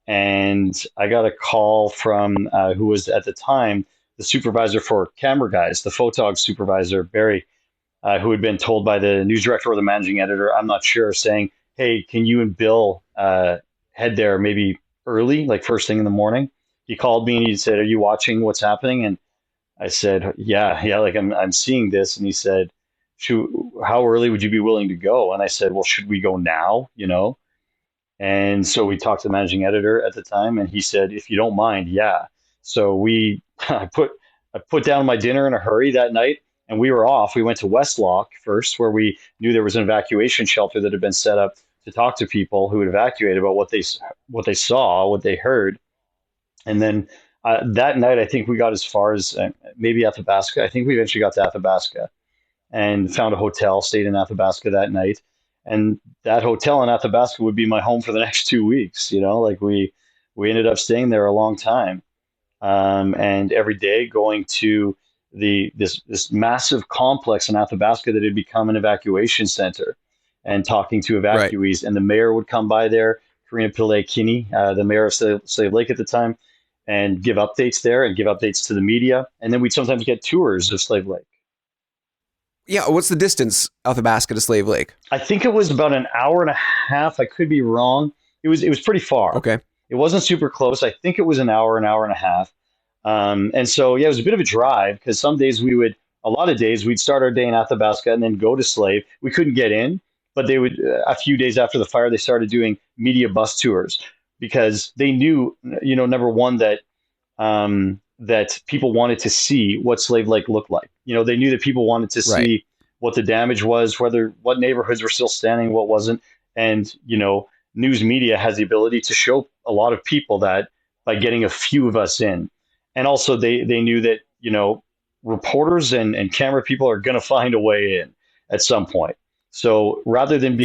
Speaker 4: And I got a call from who was at the time the supervisor for camera guys, the photog supervisor, Barry, who had been told by the news director or the managing editor, I'm not sure, saying, hey, can you and Bill head there maybe early, like first thing in the morning? He called me and he said, are you watching what's happening? And I said, yeah, like I'm seeing this. And he said, how early would you be willing to go? And I said, well, should we go now? You know? And so we talked to the managing editor at the time, and he said, if you don't mind, yeah. So I put down my dinner in a hurry that night, and we were off. We went to Westlock first, where we knew there was an evacuation shelter that had been set up to talk to people who had evacuated about what they saw, what they heard. And then that night, I think we got as far as maybe Athabasca. I think we eventually got to Athabasca and found a hotel, stayed in Athabasca that night. And that hotel in Athabasca would be my home for the next 2 weeks. You know, like we ended up staying there a long time. And every day going to this massive complex in Athabasca that had become an evacuation center, and talking to evacuees. Right. And the mayor would come by there, Karina Pillay-Kinney, the mayor of Slave Lake at the time, and give updates there and give updates to the media. And then we'd sometimes get tours of Slave Lake.
Speaker 2: Yeah, what's the distance, Athabasca to Slave Lake?
Speaker 4: I think it was about an hour and a half. I could be wrong. It was pretty far.
Speaker 2: Okay.
Speaker 4: It wasn't super close. I think it was an hour and a half. And so, yeah, it was a bit of a drive, because a lot of days we'd start our day in Athabasca and then go to Slave. We couldn't get in, but they would, a few days after the fire, they started doing media bus tours, because they knew, you know, number one, that people wanted to see what Slave Lake looked like. You know, they knew that people wanted to see what the damage was, what neighborhoods were still standing, what wasn't. And, you know, news media has the ability to show a lot of people that by getting a few of us in. And also they knew that, you know, reporters and camera people are going to find a way in at some point. So rather than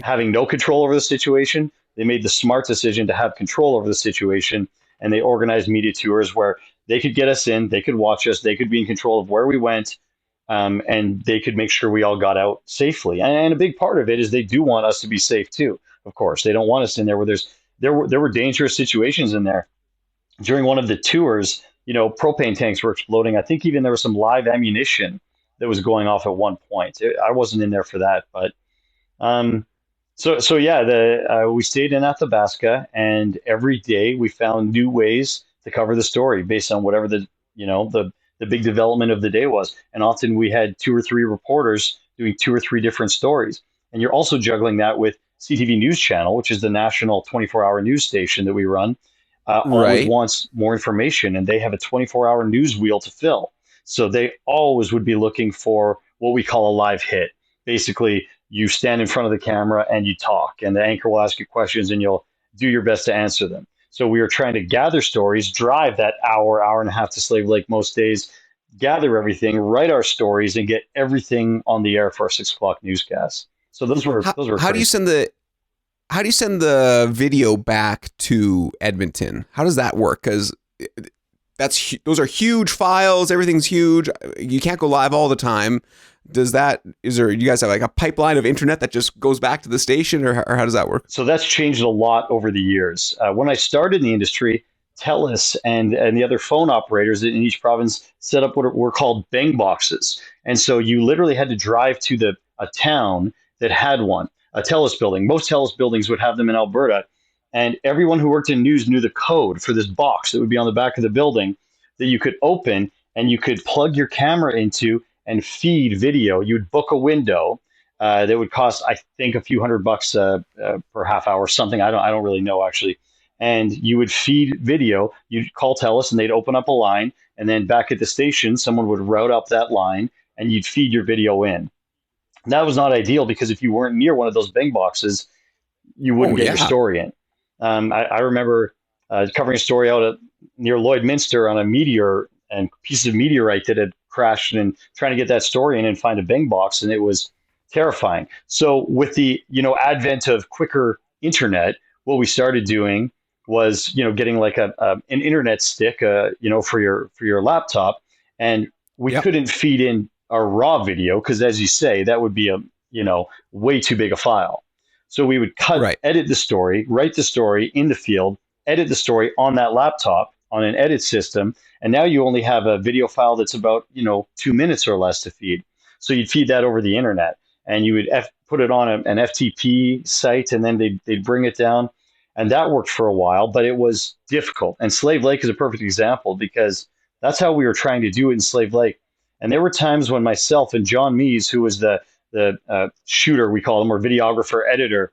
Speaker 4: having no control over the situation, they made the smart decision to have control over the situation. And they organized media tours where they could get us in, they could watch us, they could be in control of where we went, and they could make sure we all got out safely. And a big part of it is they do want us to be safe too. Of course, they don't want us in there where there were dangerous situations in there. During one of the tours, you know, propane tanks were exploding. I think even there was some live ammunition that was going off at one point. I wasn't in there for that, but so yeah, we stayed in Athabasca, and every day we found new ways to cover the story based on whatever the big development of the day was. And often we had 2 or 3 reporters doing 2 or 3 different stories. And you're also juggling that with CTV News Channel, which is the national 24-hour news station that we run. Always wants more information, and they have a 24-hour news wheel to fill. So they always would be looking for what we call a live hit. Basically, you stand in front of the camera and you talk, and the anchor will ask you questions, and you'll do your best to answer them. So we were trying to gather stories, drive that hour and a half to Slave Lake most days, gather everything, write our stories, and get everything on the air for our 6 o'clock newscast. So those were
Speaker 2: How do
Speaker 4: crazy.
Speaker 2: you send the video back to Edmonton? How does that work? Because those are huge files. Everything's huge. You can't go live all the time. You guys have like a pipeline of internet that just goes back to the station, or how does that work?
Speaker 4: So that's changed a lot over the years. When I started in the industry, TELUS and the other phone operators in each province set up what were called bang boxes. And so you literally had to drive to a town that had one, a TELUS building. Most TELUS buildings would have them in Alberta. And everyone who worked in news knew the code for this box that would be on the back of the building that you could open and you could plug your camera into and feed video. You'd book a window that would cost, I think, a few $100 per half hour, something. I don't really know actually. And you would feed video. You'd call TELUS and they'd open up a line. And then back at the station, someone would route up that line and you'd feed your video in. That was not ideal because if you weren't near one of those bang boxes, you wouldn't get your story in. I remember covering a story out near Lloydminster on a meteor and piece of meteorite that had crashed and trying to get that story in and find a bang box, and it was terrifying. So with the advent of quicker internet, what we started doing was getting like an internet stick for your laptop, and we couldn't feed in a raw video because, as you say, that would be a way too big a file. So we would edit the story, write the story in the field, edit the story on that laptop on an edit system. And now you only have a video file that's about, 2 minutes or less to feed. So you'd feed that over the internet and you would put it on an FTP site and then they'd bring it down. And that worked for a while, but it was difficult. And Slave Lake is a perfect example because that's how we were trying to do it in Slave Lake. And there were times when myself and John Mees, who was the shooter, we call him, or videographer, editor,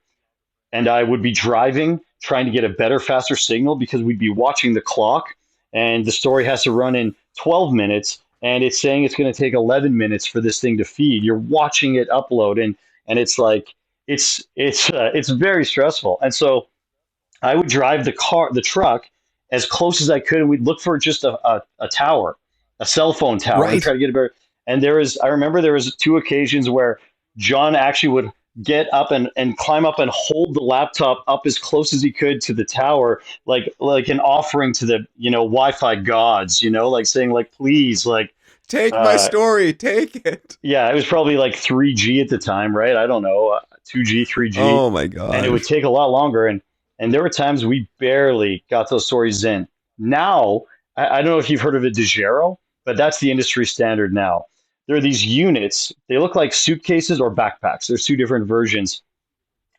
Speaker 4: and I would be driving, trying to get a better, faster signal because we'd be watching the clock and the story has to run in 12 minutes and it's saying it's going to take 11 minutes for this thing to feed. You're watching it upload and it's like, it's very stressful. And so I would drive the truck as close as I could and we'd look for just a tower, a cell phone tower, and try to get a better. And I remember there was 2 occasions where John actually would get up and climb up and hold the laptop up as close as he could to the tower, like an offering to the, Wi-Fi gods, like saying like, please, like,
Speaker 2: take my story, take it.
Speaker 4: Yeah. It was probably like 3G at the time, right? I don't know, 2G, 3G.
Speaker 2: Oh my God.
Speaker 4: And it would take a lot longer. And there were times we barely got those stories in. Now, I don't know if you've heard of a DeGero, but that's the industry standard now. There are these units. They look like suitcases or backpacks. There's 2 different versions.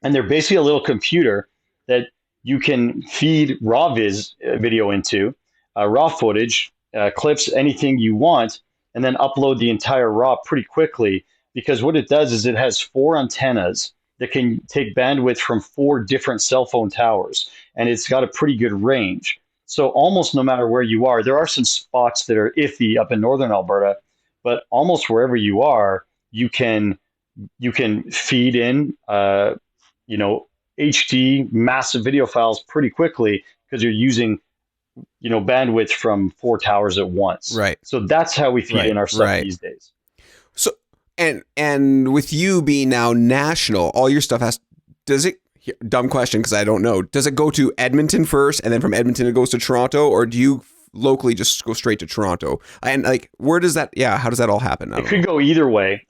Speaker 4: And they're basically a little computer that you can feed raw video into, raw footage, clips, anything you want, and then upload the entire raw pretty quickly. Because what it does is it has 4 antennas that can take bandwidth from 4 different cell phone towers. And it's got a pretty good range. So almost no matter where you are, there are some spots that are iffy up in northern Alberta, but almost wherever you are, you can feed in, HD massive video files pretty quickly because you're using, bandwidth from 4 towers at once.
Speaker 2: Right.
Speaker 4: So that's how we feed in our stuff these days.
Speaker 2: So, and with you being now national, all your stuff does it, dumb question because I don't know, does it go to Edmonton first and then from Edmonton it goes to Toronto, or do you locally just go straight to Toronto? And like, where does that, how does that all happen?
Speaker 4: It could go either way.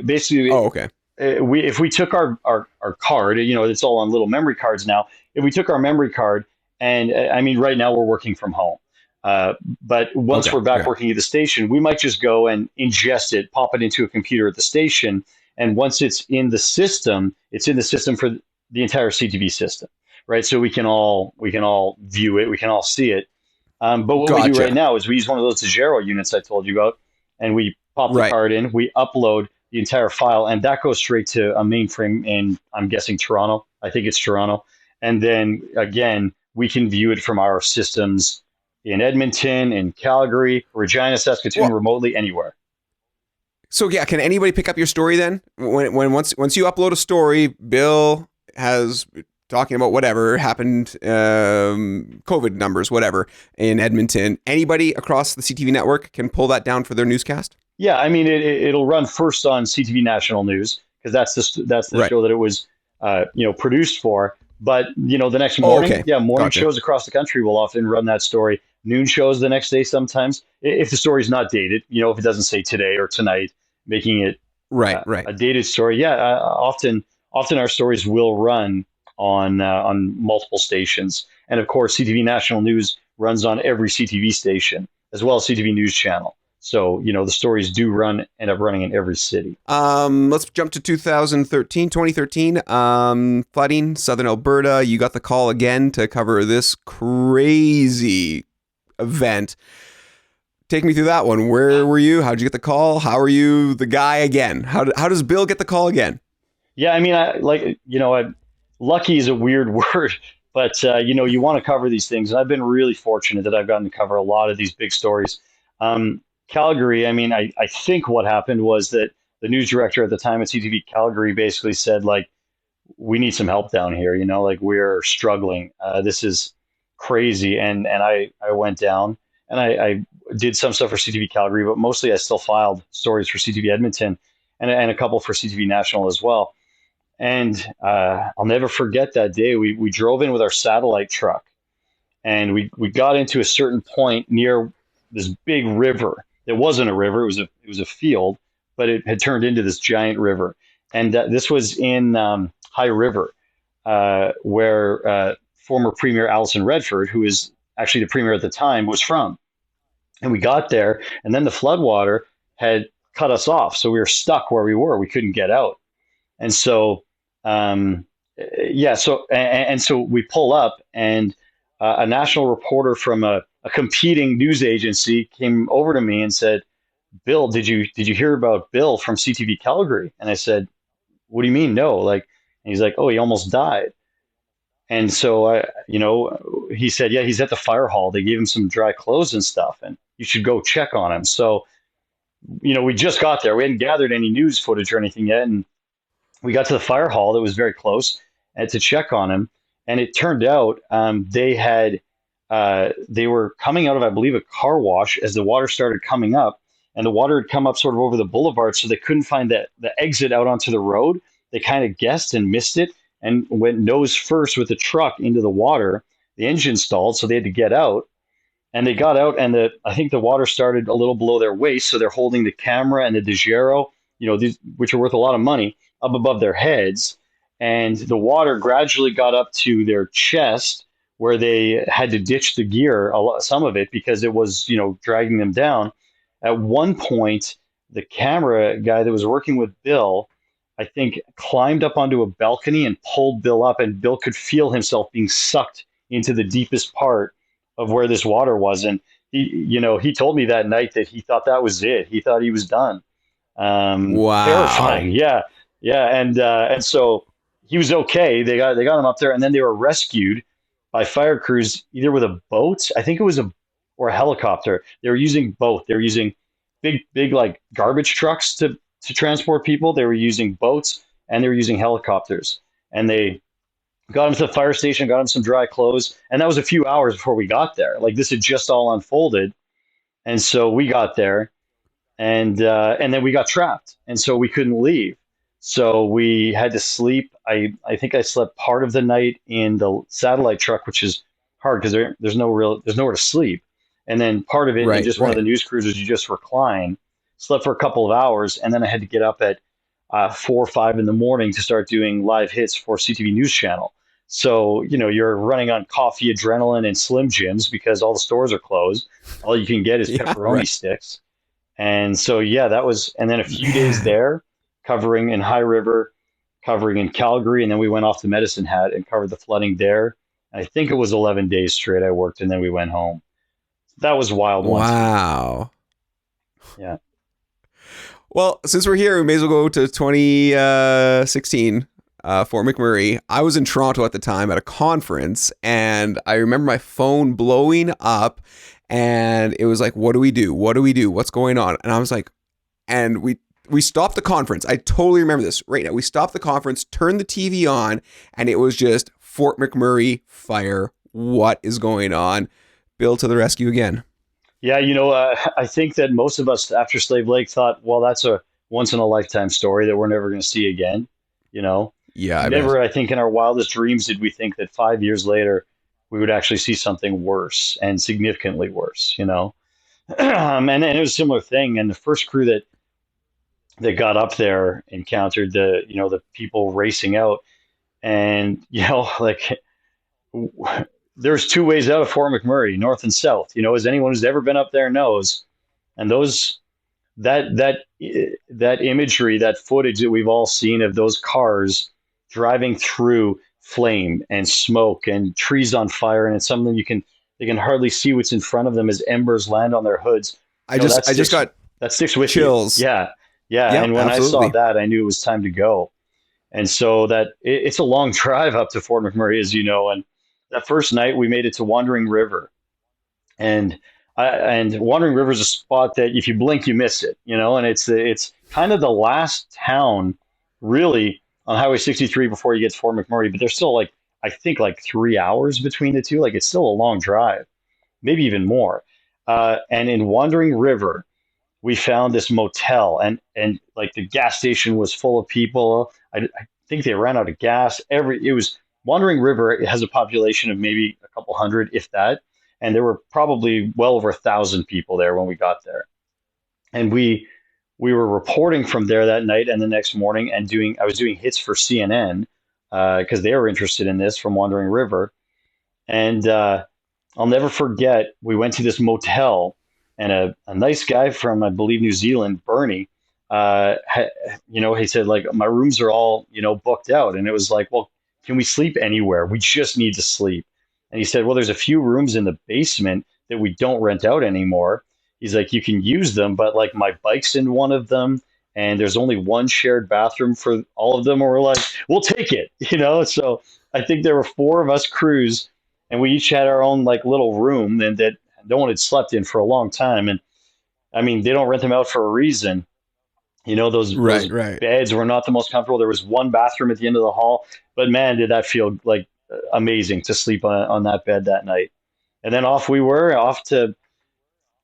Speaker 4: Basically,
Speaker 2: okay.
Speaker 4: If we took our card, it's all on little memory cards now. If we took our memory card, and right now we're working from home. But once we're back working at the station, we might just go and ingest it, pop it into a computer at the station. And once it's in the system for the entire CTV system, right? So we can all view it, we can all see it. But what we do right now is we use one of those DeGero units I told you about, and we pop the card in, we upload the entire file, and that goes straight to a mainframe in, I'm guessing, Toronto. I think it's Toronto. And then, again, we can view it from our systems in Edmonton, in Calgary, Regina, Saskatoon, remotely, anywhere.
Speaker 2: So, can anybody pick up your story then? Once you upload a story, Bill has talking about whatever happened, COVID numbers, whatever, in Edmonton. Anybody across the CTV network can pull that down for their newscast?
Speaker 4: Yeah, it'll run first on CTV National News because that's the
Speaker 2: Right.
Speaker 4: show that it was produced for. But the next
Speaker 2: Oh,
Speaker 4: morning,
Speaker 2: okay.
Speaker 4: morning
Speaker 2: Gotcha.
Speaker 4: shows across the country will often run that story. Noon shows the next day sometimes, if the story's not dated. If it doesn't say today or tonight, making it
Speaker 2: Right. Right.
Speaker 4: a dated story. Yeah, often our stories will run on multiple stations, and of course, CTV National News runs on every CTV station as well as CTV News Channel. So the stories do end up running in every city.
Speaker 2: Let's jump to 2013. Flooding, Southern Alberta. You got the call again to cover this crazy event. Take me through that one. Where were you? How'd you get the call? How are you the guy again? How does Bill get the call again?
Speaker 4: Yeah, I mean, lucky is a weird word, but you want to cover these things, and I've been really fortunate that I've gotten to cover a lot of these big stories. Calgary, I mean, I think what happened was that the news director at the time at CTV Calgary basically said, like, we need some help down here, like we're struggling. This is crazy. And I went down and I did some stuff for CTV Calgary, but mostly I still filed stories for CTV Edmonton and a couple for CTV National as well. And I'll never forget that day. We drove in with our satellite truck and we got into a certain point near this big river. It wasn't a river; it was a field, but it had turned into this giant river. And this was in High River, where former Premier Alison Redford, who is actually the premier at the time, was from. And we got there, and then the floodwater had cut us off, so we were stuck where we were. We couldn't get out, and so so we pull up, and a national reporter from a competing news agency came over to me and said, "Bill, did you hear about Bill from CTV Calgary?" And I said, "What do you mean? No." And he's like, "Oh, he almost died." And so he said, "Yeah, he's at the fire hall. They gave him some dry clothes and stuff, and you should go check on him." So, we just got there. We hadn't gathered any news footage or anything yet, and we got to the fire hall that was very close and to check on him. And it turned out they were coming out of, I believe, a car wash as the water started coming up, and the water had come up sort of over the boulevard, so they couldn't find the exit out onto the road. They kind of guessed and missed it and went nose first with the truck into the water. The engine stalled, so they had to get out. And they got out, and I think the water started a little below their waist, so they're holding the camera and the DeGiro, which are worth a lot of money, up above their heads. And the water gradually got up to their chest, where they had to ditch the gear, some of it, because it was, dragging them down. At one point, the camera guy that was working with Bill, I think, climbed up onto a balcony and pulled Bill up, and Bill could feel himself being sucked into the deepest part of where this water was. And he told me that night that he thought that was it. He thought he was done.
Speaker 2: Wow.
Speaker 4: Terrifying. Yeah. And so he was okay. They got him up there, and then they were rescued by fire crews, either with a boat, I think it was or a helicopter. They were using both. They were using big like garbage trucks to transport people. They were using boats, and they were using helicopters. And they got him to the fire station, got him some dry clothes, and that was a few hours before we got there. Like, this had just all unfolded, and so we got there, and then we got trapped, and so we couldn't leave. So we had to sleep. I think I slept part of the night in the satellite truck, which is hard because there's nowhere to sleep. And then part of it in just one of the news cruisers, you just recline. Slept for a couple of hours, and then I had to get up at 4 or 5 in the morning to start doing live hits for CTV News Channel. So, you're running on coffee, adrenaline, and Slim Jims because all the stores are closed. All you can get is pepperoni sticks. And so, that was, and then a few days there, covering in High River, covering in Calgary, and then we went off to Medicine Hat and covered the flooding there. I think it was 11 days straight I worked, and then we went home. That was wild.
Speaker 2: Wow.
Speaker 4: Yeah.
Speaker 2: Well, since we're here, we may as well go to 2016 for McMurray. I was in Toronto at the time at a conference, and I remember my phone blowing up, and it was like, what do we do? What do we do? What's going on? And I was like, and we stopped the conference. I totally remember this right now. We stopped the conference, turned the TV on, and it was just Fort McMurray fire. What is going on? Bill to the rescue again.
Speaker 4: Yeah, I think that most of us after Slave Lake thought, well, that's a once in a lifetime story that we're never going to see again. You know,
Speaker 2: Yeah, I bet.
Speaker 4: never, I think in our wildest dreams did we think that 5 years later we would actually see something worse and significantly worse, you know. And it was a similar thing. And the first crew that got up there encountered the people racing out. And, like there's two ways out of Fort McMurray, north and south, as anyone who's ever been up there knows. And that imagery, that footage that we've all seen of those cars driving through flame and smoke and trees on fire, and it's something they can hardly see what's in front of them as embers land on their hoods.
Speaker 2: I just got
Speaker 4: that sticks with
Speaker 2: chills.
Speaker 4: you. Yeah.
Speaker 2: Yep,
Speaker 4: And when
Speaker 2: absolutely.
Speaker 4: I saw that, I knew it was time to go. And so it's a long drive up to Fort McMurray, as you know. And that first night, we made it to Wandering River, and Wandering River is a spot that if you blink, you miss it, And it's kind of the last town, really, on Highway 63 before you get to Fort McMurray. But there's still I think 3 hours between the two. It's still a long drive, maybe even more. And in Wandering River, we found this motel, and the gas station was full of people. I think they ran out of gas. It was Wandering River. It has a population of maybe a couple hundred, if that, and there were probably well over 1,000 people there when we got there. And we were reporting from there that night and the next morning, and I was doing hits for CNN because they were interested in this from Wandering River. And I'll never forget, we went to this motel, and a nice guy from, I believe, New Zealand, Bernie, he said, my rooms are all, booked out. And it was like, well, can we sleep anywhere? We just need to sleep. And he said, well, there's a few rooms in the basement that we don't rent out anymore. He's like, you can use them, but my bike's in one of them, and there's only one shared bathroom for all of them. And we're like, we'll take it, So I think there were 4 of us crews, and we each had our own little room, and that no one had slept in for a long time. And I mean, they don't rent them out for a reason. Those beds were not the most comfortable. There was one bathroom at the end of the hall, but man, did that feel amazing to sleep on that bed that night. And then off to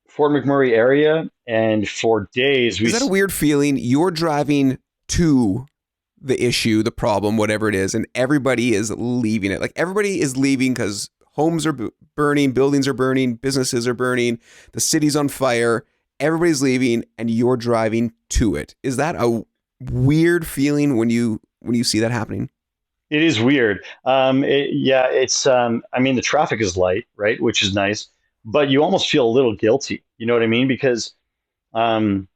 Speaker 4: Fort McMurray area, and for days
Speaker 2: Is that a weird feeling? You're driving to the issue, the problem, whatever it is, and everybody is leaving it. Everybody is leaving because homes are burning, buildings are burning, businesses are burning, the city's on fire. Everybody's leaving, and you're driving to it. Is that a weird feeling when you see that happening?
Speaker 4: It is weird. It's. I mean, the traffic is light, right, which is nice, but you almost feel a little guilty. You know what I mean? Because, you want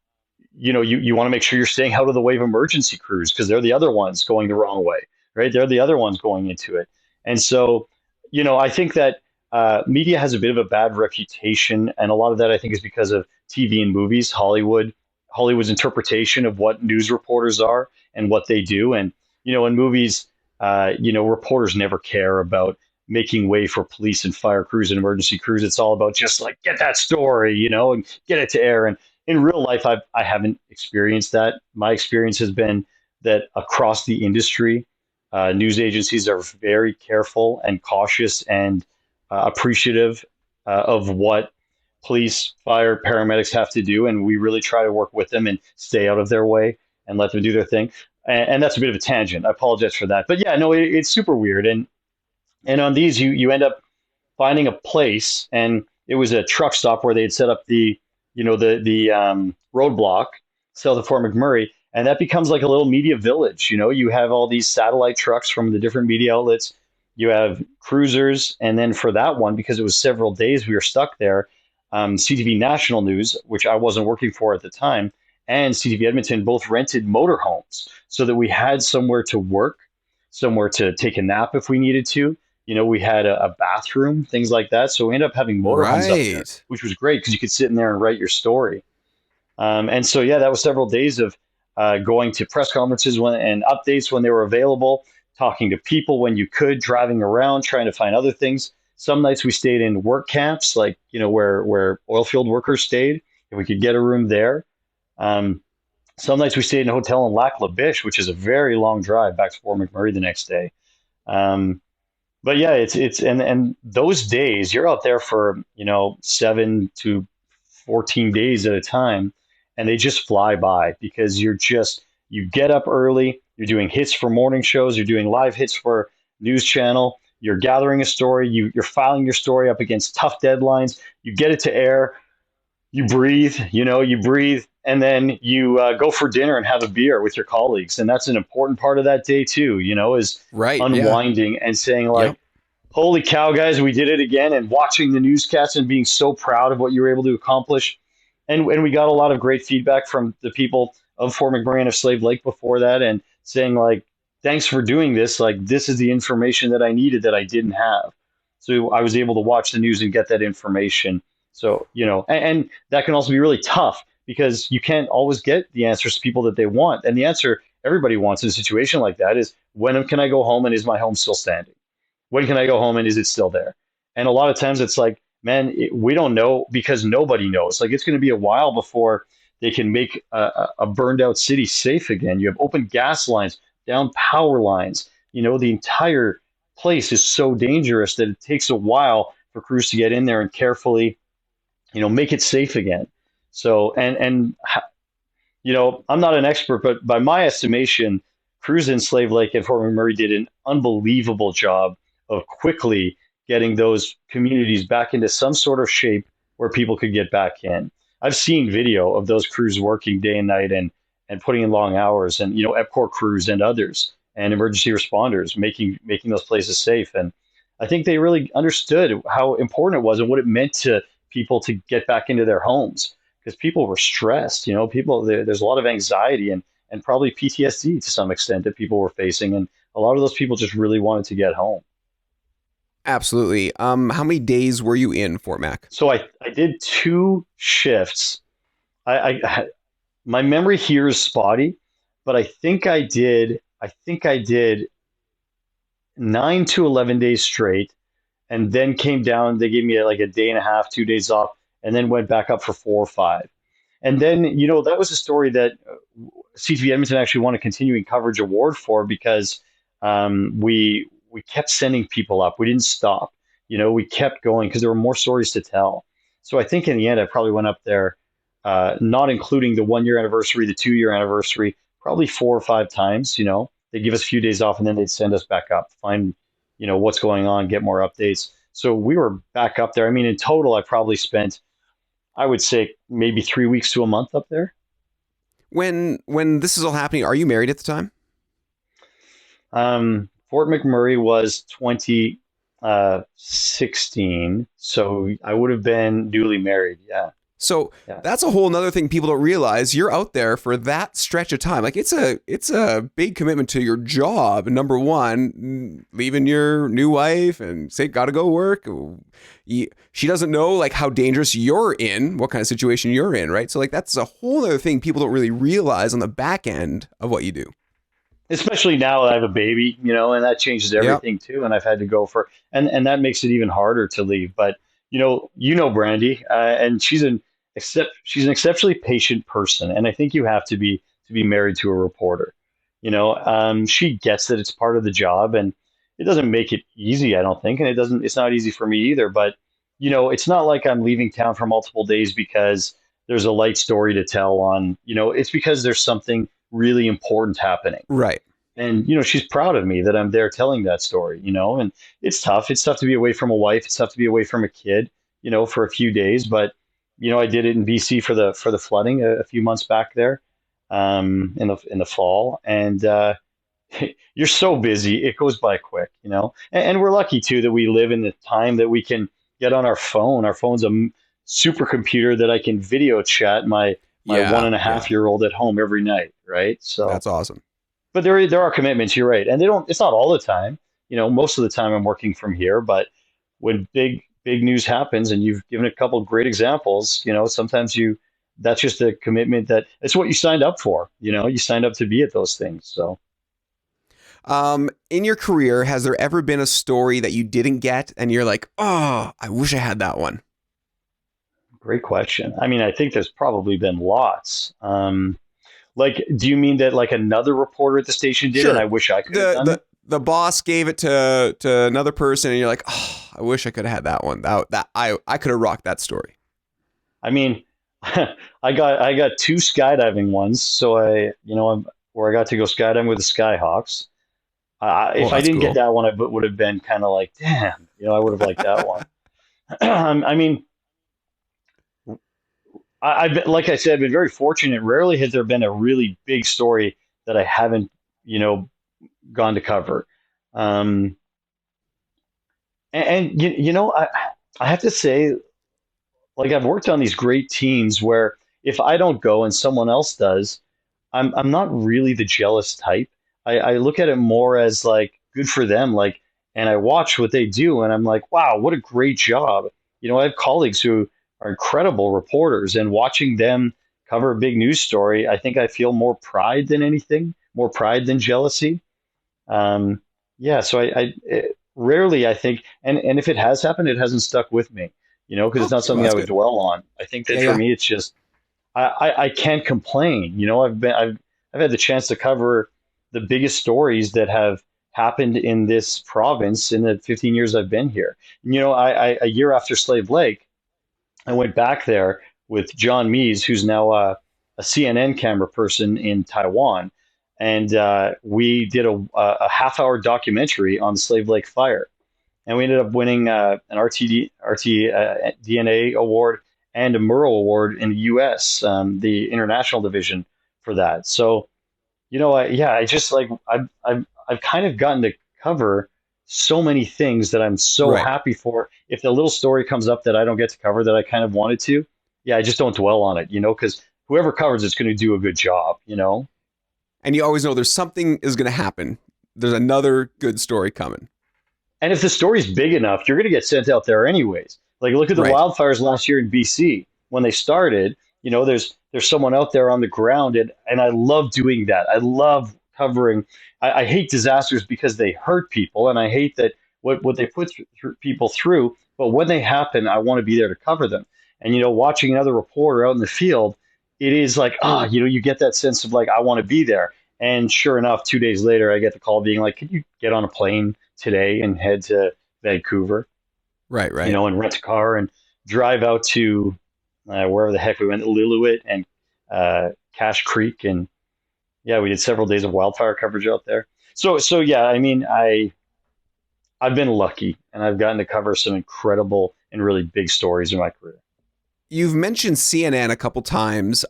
Speaker 4: to make sure you're staying out of the way of emergency crews, because they're the other ones going the wrong way, right? They're the other ones going into it, and so, I think that media has a bit of a bad reputation, and a lot of that I think is because of TV and movies, Hollywood's interpretation of what news reporters are and what they do, and in movies. Reporters never care about making way for police and fire crews and emergency crews. It's all about just get that story, and get it to air. And in real life, I haven't experienced that. My experience has been that across the industry, news agencies are very careful and cautious and appreciative of what police, fire, paramedics have to do. And we really try to work with them and stay out of their way and let them do their thing. And that's a bit of a tangent. I apologize for that. But yeah, no, it's super weird. And on these, you end up finding a place, and it was a truck stop where they had set up the roadblock south of Fort McMurray, and that becomes like a little media village. You have all these satellite trucks from the different media outlets. You have cruisers, and then for that one, because it was several days we were stuck there, CTV National News, which I wasn't working for at the time, and CTV Edmonton both rented motorhomes so that we had somewhere to work, somewhere to take a nap if we needed to. We had a bathroom, things like that. So we ended up having motorhomes up there, which was great because you could sit in there and write your story. And so, yeah, that was several days of going to press conferences and updates when they were available, talking to people when you could, driving around, trying to find other things. Some nights we stayed in work camps, where oil field workers stayed, if we could get a room there. Some nights we stayed in a hotel in Lac La Biche, which is a very long drive back to Fort McMurray the next day. But yeah, it's and those days you're out there for 7 to 14 days at a time, and they just fly by because you get up early, you're doing hits for morning shows, you're doing live hits for news channel, you're gathering a story, you're filing your story up against tough deadlines, you get it to air, you breathe, and then you go for dinner and have a beer with your colleagues. And that's an important part of that day too, is
Speaker 2: Right.
Speaker 4: unwinding and saying like,
Speaker 2: Yep.
Speaker 4: holy cow, guys, we did it again, and watching the newscasts and being so proud of what you were able to accomplish. And we got a lot of great feedback from the people of Fort McMurray and of Slave Lake before that, and saying like, thanks for doing this. Like, this is the information that I needed that I didn't have. So I was able to watch the news and get that information. So, and that can also be really tough because you can't always get the answers to people that they want. And the answer everybody wants in a situation like that is, when can I go home and is my home still standing? When can I go home and is it still there? And a lot of times it's like, man, we don't know because nobody knows. Like, it's going to be a while before they can make a burned out city safe again. You have open gas lines, down power lines. The entire place is so dangerous that it takes a while for crews to get in there and carefully, make it safe again. So, and I'm not an expert, but by my estimation, crews in Slave Lake and Fort McMurray did an unbelievable job of quickly getting those communities back into some sort of shape where people could get back in. I've seen video of those crews working day and night and putting in long hours, and EPCOR crews and others and emergency responders making those places safe. And I think they really understood how important it was and what it meant to people to get back into their homes, because people were stressed. There's a lot of anxiety and probably PTSD to some extent that people were facing, and a lot of those people just really wanted to get home.
Speaker 2: Absolutely. How many days were you in Fort Mac?
Speaker 4: So I did 2 shifts. My memory here is spotty, but I think I did 9 to 11 days straight, and then came down. They gave me like a day and a half, 2 days off, and then went back up for 4 or 5. And then, that was a story that CTV Edmonton actually won a continuing coverage award for, because we kept sending people up. We didn't stop. We kept going because there were more stories to tell. So I think in the end, I probably went up there, not including the 1-year anniversary, the 2-year anniversary, probably 4 or 5 times. They'd give us a few days off and then they'd send us back up, find, what's going on, get more updates. So we were back up there. I mean, in total, I probably spent, I would say, maybe 3 weeks to a month up there.
Speaker 2: When this is all happening, are you married at the time?
Speaker 4: Fort McMurray was 2016, so I would have been newly married. Yeah.
Speaker 2: So that's a whole nother thing people don't realize. You're out there for that stretch of time. Like, it's a big commitment to your job. Number one, leaving your new wife and say, gotta go work. She doesn't know like how dangerous you're in, what kind of situation you're in, right? So like, that's a whole other thing people don't really realize on the back end of what you do.
Speaker 4: Especially now that I have a baby, and that changes everything too. And I've had to go and that makes it even harder to leave. But Brandy, and she's an exceptionally patient person, and I think you have to be married to a reporter. She gets that it's part of the job, and it doesn't make it easy, I don't think, and it's not easy for me either. But it's not like I'm leaving town for multiple days because there's a light story to tell on. It's because there's something really important happening.
Speaker 2: Right.
Speaker 4: And, she's proud of me that I'm there telling that story, and it's tough. It's tough to be away from a wife. It's tough to be away from a kid, for a few days. But, I did it in BC for the flooding a few months back there, in the fall. And you're so busy. It goes by quick, and we're lucky too that we live in the time that we can get on our phone. Our phone's a supercomputer that I can video chat my 1.5-year-old at home every night. Right. So
Speaker 2: that's awesome.
Speaker 4: But there are commitments. You're right. And it's not all the time, most of the time I'm working from here, but when big news happens, and you've given a couple of great examples, sometimes that's just a commitment that it's what you signed up for. You signed up to be at those things. So,
Speaker 2: in your career, has there ever been a story that you didn't get and you're like, oh, I wish I had that one?
Speaker 4: Great question. I mean, I think there's probably been lots. Like, do you mean that like another reporter at the station did, and I wish I could have done it?
Speaker 2: The boss gave it to another person, and you're like, oh, I wish I could have had that one. That I could have rocked that story.
Speaker 4: I mean, I got two skydiving ones. So where I got to go skydiving with the Skyhawks.
Speaker 2: Oh,
Speaker 4: If I
Speaker 2: that's
Speaker 4: didn't get
Speaker 2: cool.
Speaker 4: that one, I would have been kind of like, damn, I would have liked that one. I mean, I've been, like I said, I've been very fortunate. Rarely has there been a really big story that I haven't, you know, gone to cover. Um, I have to say, like I've worked on these great teams where if I don't go and someone else does, I'm not really the jealous type. I look at it more as like good for them, like, and I watch what they do, and I'm like, wow, what a great job. I have colleagues who are incredible reporters, and watching them cover a big news story, I think I feel more pride than anything, more pride than jealousy. Yeah, so rarely I think, and if it has happened, it hasn't stuck with me, because it's not
Speaker 2: Okay, well,
Speaker 4: something I
Speaker 2: that's
Speaker 4: would
Speaker 2: good.
Speaker 4: dwell on. I think that
Speaker 2: Yeah,
Speaker 4: for
Speaker 2: yeah.
Speaker 4: me, it's just I can't complain. I've had the chance to cover the biggest stories that have happened in this province in the 15 years I've been here. A year after Slave Lake, I went back there with John Mees, who's now a CNN camera person in Taiwan, and we did a half-hour documentary on the Slave Lake fire, and we ended up winning an DNA award and a Murrow Award in the U.S., the international division for that. So, I just like I've kind of gotten to cover so many things that I'm so
Speaker 2: Right.
Speaker 4: happy for. If the little story comes up that I don't get to cover that I kind of wanted to, yeah, I just don't dwell on it, because whoever covers it's going to do a good job.
Speaker 2: And you always know there's something is going to happen. There's another good story coming.
Speaker 4: And if the story's big enough, you're going to get sent out there anyways. Like look at the
Speaker 2: Right.
Speaker 4: wildfires last year in BC when they started. There's someone out there on the ground, and I love doing that. I love covering. I hate disasters because they hurt people, and I hate that what they put people through. But when they happen, I want to be there to cover them. And watching another reporter out in the field, it is like you get that sense of like I want to be there. And sure enough, 2 days later, I get the call being like, "Can you get on a plane today and head to Vancouver,
Speaker 2: Right. Right.
Speaker 4: and rent a car and drive out to wherever the heck we went, Lillooet and Cache Creek." And yeah, we did several days of wildfire coverage out there. So yeah, I mean, I've been lucky and I've gotten to cover some incredible and really big stories in my career.
Speaker 2: You've mentioned CNN a couple times.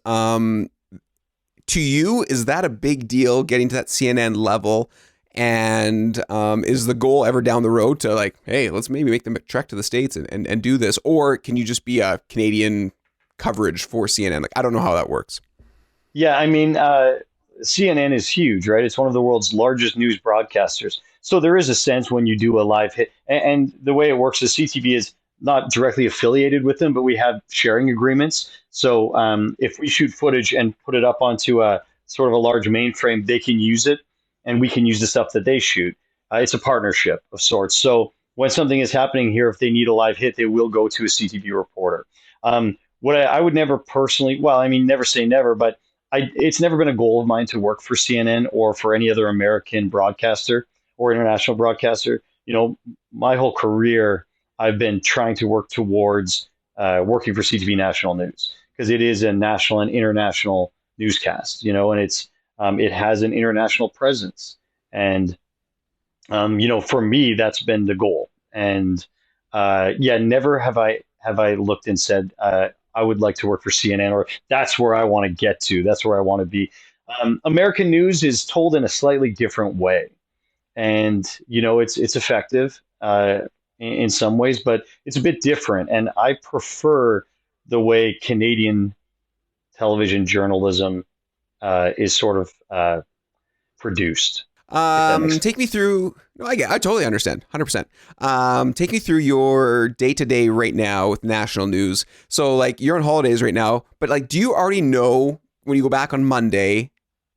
Speaker 2: To you, is that a big deal getting to that CNN level? And is the goal ever down the road to like, hey, let's maybe make the trek to the States and do this? Or can you just be a Canadian coverage for CNN? Like, I don't know how that works.
Speaker 4: Yeah, I mean, CNN is huge, right? It's one of the world's largest news broadcasters. So there is a sense when you do a live hit, and the way it works is CTV is not directly affiliated with them, but we have sharing agreements. So if we shoot footage and put it up onto a sort of a large mainframe, they can use it, and we can use the stuff that they shoot. It's a partnership of sorts. So when something is happening here, if they need a live hit, they will go to a CTV reporter. What I would never personally, well, I mean, never say never, but it's never been a goal of mine to work for CNN or for any other American broadcaster or international broadcaster. My whole career, I've been trying to work towards working for CTV National News because it is a national and international newscast, and it has an international presence. And, for me, that's been the goal. And yeah, never have I looked and said, I would like to work for CNN, or that's where I want to get to. That's where I want to be. American news is told in a slightly different way, and it's effective in some ways, but it's a bit different. And I prefer the way Canadian television journalism is sort of produced, if that makes sense.
Speaker 2: Take me through. No, I totally understand, 100%. Take me through your day to day right now with national news. So, like, you're on holidays right now, but like, do you already know when you go back on Monday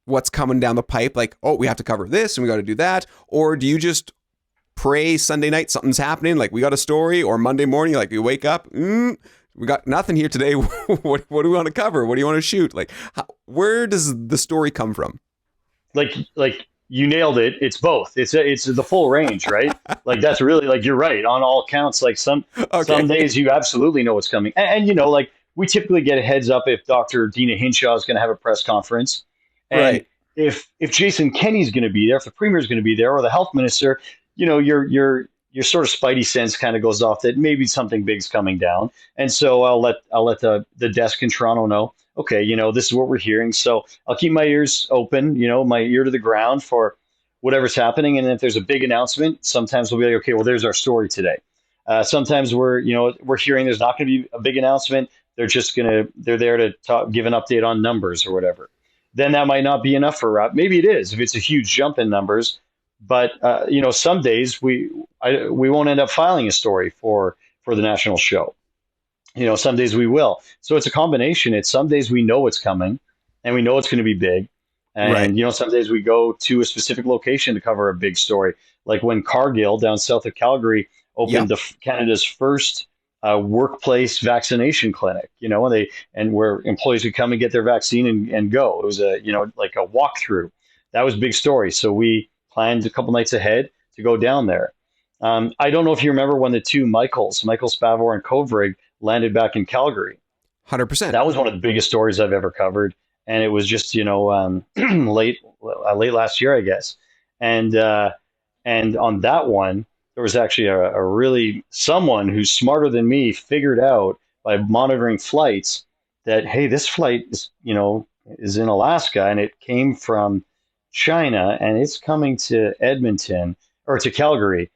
Speaker 2: what's coming down the pipe? Like, oh, we have to cover this and we got to do that, or do you just pray Sunday night something's happening? Like, we got a story, or Monday morning, like, you wake up, we got nothing here today. what do we want to cover? What do you want to shoot? Like, where does the story come from?
Speaker 4: Like you nailed it. It's both. It's the full range, right? Like that's really like you're right on all counts. Like some
Speaker 2: Okay.
Speaker 4: days you absolutely know what's coming, and like we typically get a heads up if Dr. Dina Hinshaw is going to have a press conference. And
Speaker 2: Right.
Speaker 4: if Jason Kenney's going to be there, if the premier is going to be there, or the health minister, your sort of spidey sense kind of goes off that maybe something big's coming down. And so I'll let the desk in Toronto know, okay, this is what we're hearing. So I'll keep my ears open, my ear to the ground for whatever's happening. And if there's a big announcement, sometimes we'll be like, okay, well, there's our story today. Sometimes we're hearing there's not going to be a big announcement. They're there to give an update on numbers or whatever. Then that might not be enough for maybe it is if it's a huge jump in numbers. But some days we won't end up filing a story for the national show. Some days we will. So it's a combination. It's some days we know it's coming, and we know it's going to be big. And
Speaker 2: Right.
Speaker 4: some days we go to a specific location to cover a big story, like when Cargill down south of Calgary opened Canada's first workplace vaccination clinic. And where employees could come and get their vaccine and go. It was like a walkthrough. That was a big story. So we planned a couple nights ahead to go down there. I don't know if you remember when the two Michael Spavor and Kovrig landed back in Calgary.
Speaker 2: 100%.
Speaker 4: That was one of the biggest stories I've ever covered. And it was just, late last year, I guess. And on that one, there was actually a really someone who's smarter than me figured out by monitoring flights that, hey, this flight is in Alaska and it came from China and it's coming to Edmonton or to Calgary.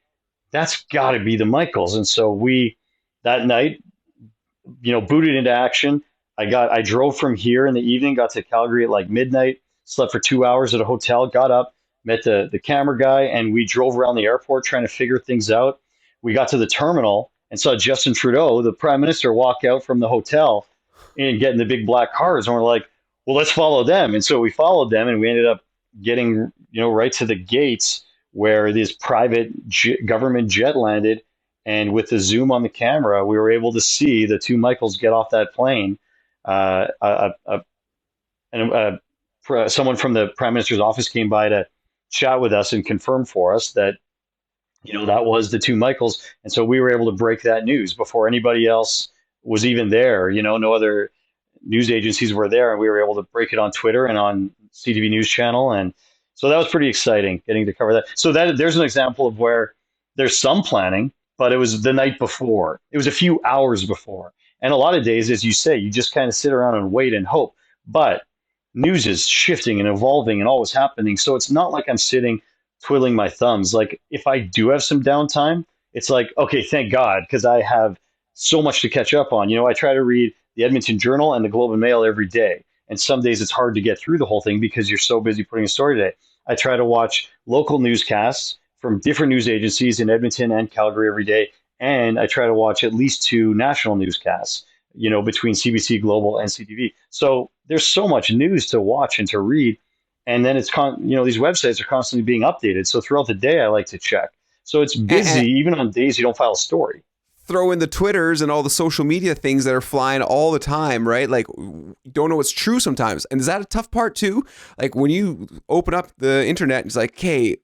Speaker 4: That's got to be the Michaels. And so we that night, booted into action. I drove from here in the evening, got to Calgary at like midnight, slept for 2 hours at a hotel, got up, met the camera guy, and we drove around the airport trying to figure things out. We got to the terminal and saw Justin Trudeau, the prime minister, walk out from the hotel and get in the big black cars. And we're like, well, let's follow them. And so we followed them, and we ended up getting, right to the gates where this private government jet landed. And with the zoom on the camera, we were able to see the two Michaels get off that plane. Someone from the prime minister's office came by to chat with us and confirm for us that, that was the two Michaels. And so we were able to break that news before anybody else was even there. No other news agencies were there, and we were able to break it on Twitter and on CTV News Channel. And so that was pretty exciting getting to cover that. So there's an example of where there's some planning, but it was the night before. It was a few hours before. And a lot of days, as you say, you just kind of sit around and wait and hope. But news is shifting and evolving and always happening. So it's not like I'm sitting twiddling my thumbs. Like if I do have some downtime, it's like, okay, thank God, because I have so much to catch up on. I try to read the Edmonton Journal and the Globe and Mail every day. And some days it's hard to get through the whole thing because you're so busy putting a story today. I try to watch local newscasts from different news agencies in Edmonton and Calgary every day. And I try to watch at least 2 national newscasts, between CBC Global and CTV. So there's so much news to watch and to read. And then it's, these websites are constantly being updated. So throughout the day, I like to check. So it's busy, even on days you don't file a story.
Speaker 2: Throw in the Twitters and all the social media things that are flying all the time, right? Like, you don't know what's true sometimes. And is that a tough part too? Like when you open up the internet, it's like, okay,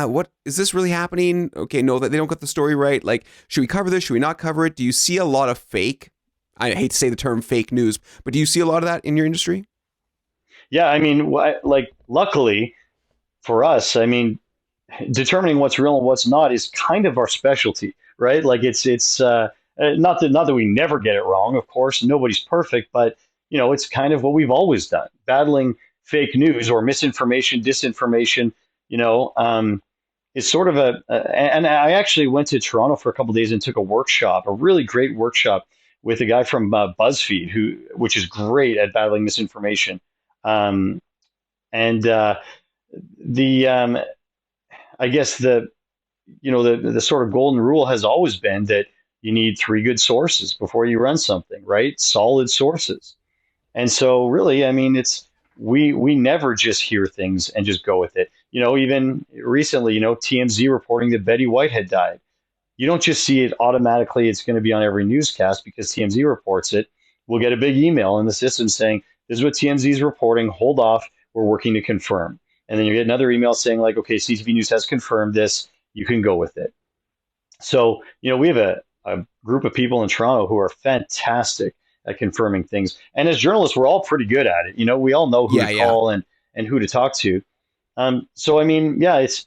Speaker 2: what is this really happening? Okay, no, that they don't get the story right. Like, should we cover this? Should we not cover it? Do you see a lot of fake? I hate to say the term fake news, but do you see a lot of that in your industry?
Speaker 4: Yeah, I mean, like luckily for us, I mean, determining what's real and what's not is kind of our specialty, right? Like it's not that we never get it wrong. Of course, nobody's perfect, but it's kind of what we've always done, battling fake news or misinformation, disinformation. Is sort of and I actually went to Toronto for a couple of days and took a workshop, a really great workshop with a guy from BuzzFeed, which is great at battling misinformation. I guess the sort of golden rule has always been that you need 3 good sources before you run something, right? Solid sources. And so really, I mean, we never just hear things and just go with it. Even recently, TMZ reporting that Betty White had died. You don't just see it automatically. It's going to be on every newscast because TMZ reports it. We'll get a big email in the system saying, this is what TMZ is reporting. Hold off. We're working to confirm. And then you get another email saying like, okay, CTV News has confirmed this. You can go with it. So, we have a group of people in Toronto who are fantastic at confirming things. And as journalists, we're all pretty good at it. You know, we all know who to call and who to talk to. So, I mean, yeah, it's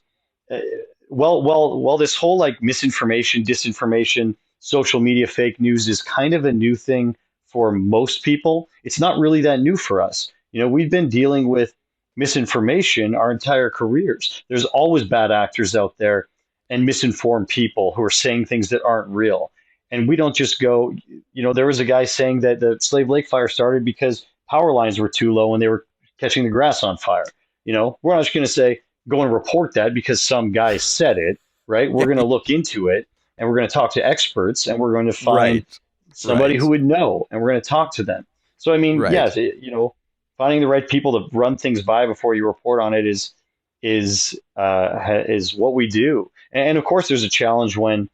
Speaker 4: well, this whole like misinformation, disinformation, social media, fake news is kind of a new thing for most people. It's not really that new for us. You know, we've been dealing with misinformation our entire careers. There's always bad actors out there and misinformed people who are saying things that aren't real. And we don't just go, you know, there was a guy saying that the Slave Lake fire started because power lines were too low and they were catching the grass on fire. You know, we're not just going to say, go and report that because some guy said it, right? We're going to look into it and we're going to talk to experts and we're going to find somebody who would know and we're going to talk to them. So, I mean, yes, you know, finding the right people to run things by before you report on it is what we do. And of course, there's a challenge when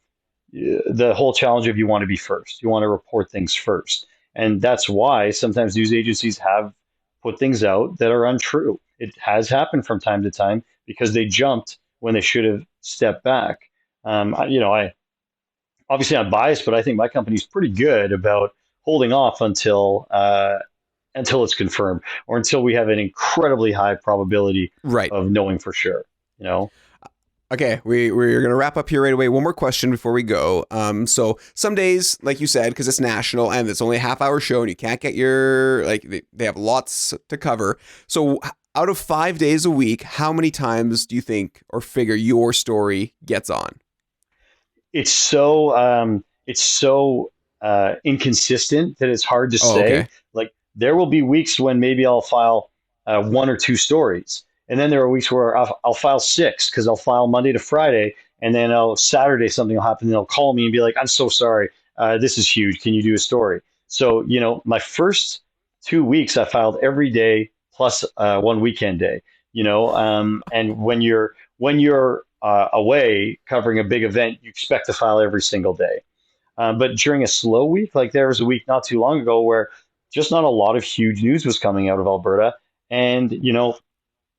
Speaker 4: the whole challenge of you want to be first. You want to report things first. And that's why sometimes news agencies have put things out that are untrue. It has happened from time to time because they jumped when they should have stepped back. I obviously I'm biased, but I think my company's pretty good about holding off until it's confirmed or until we have an incredibly high probability of knowing for sure, you know?
Speaker 2: Okay, we're going to wrap up here right away. One more question before we go. So some days, like you said, because it's national and it's only a half-hour show and you can't get they have lots to cover. So out of 5 days a week, how many times do you think or figure your story gets on?
Speaker 4: It's so inconsistent that it's hard to say.
Speaker 2: Okay.
Speaker 4: Like there will be weeks when maybe I'll file 1 or 2 stories. And then there are weeks where I'll file 6 because I'll file Monday to Friday. And then Saturday, something will happen and they'll call me and be like, I'm so sorry. This is huge. Can you do a story? So, you know, my first 2 weeks, I filed every day plus 1 weekend day, you know, and when you're away covering a big event, you expect to file every single day. But during a slow week, like there was a week not too long ago where just not a lot of huge news was coming out of Alberta. And, you know,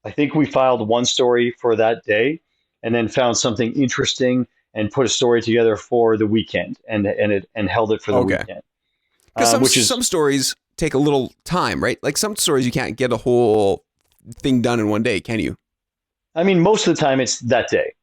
Speaker 4: I think we filed 1 story for that day and then found something interesting and put a story together for the weekend and held it for the weekend.
Speaker 2: Because some stories take a little time, right? Like some stories you can't get a whole thing done in one day, can you?
Speaker 4: I mean, most of the time it's that day.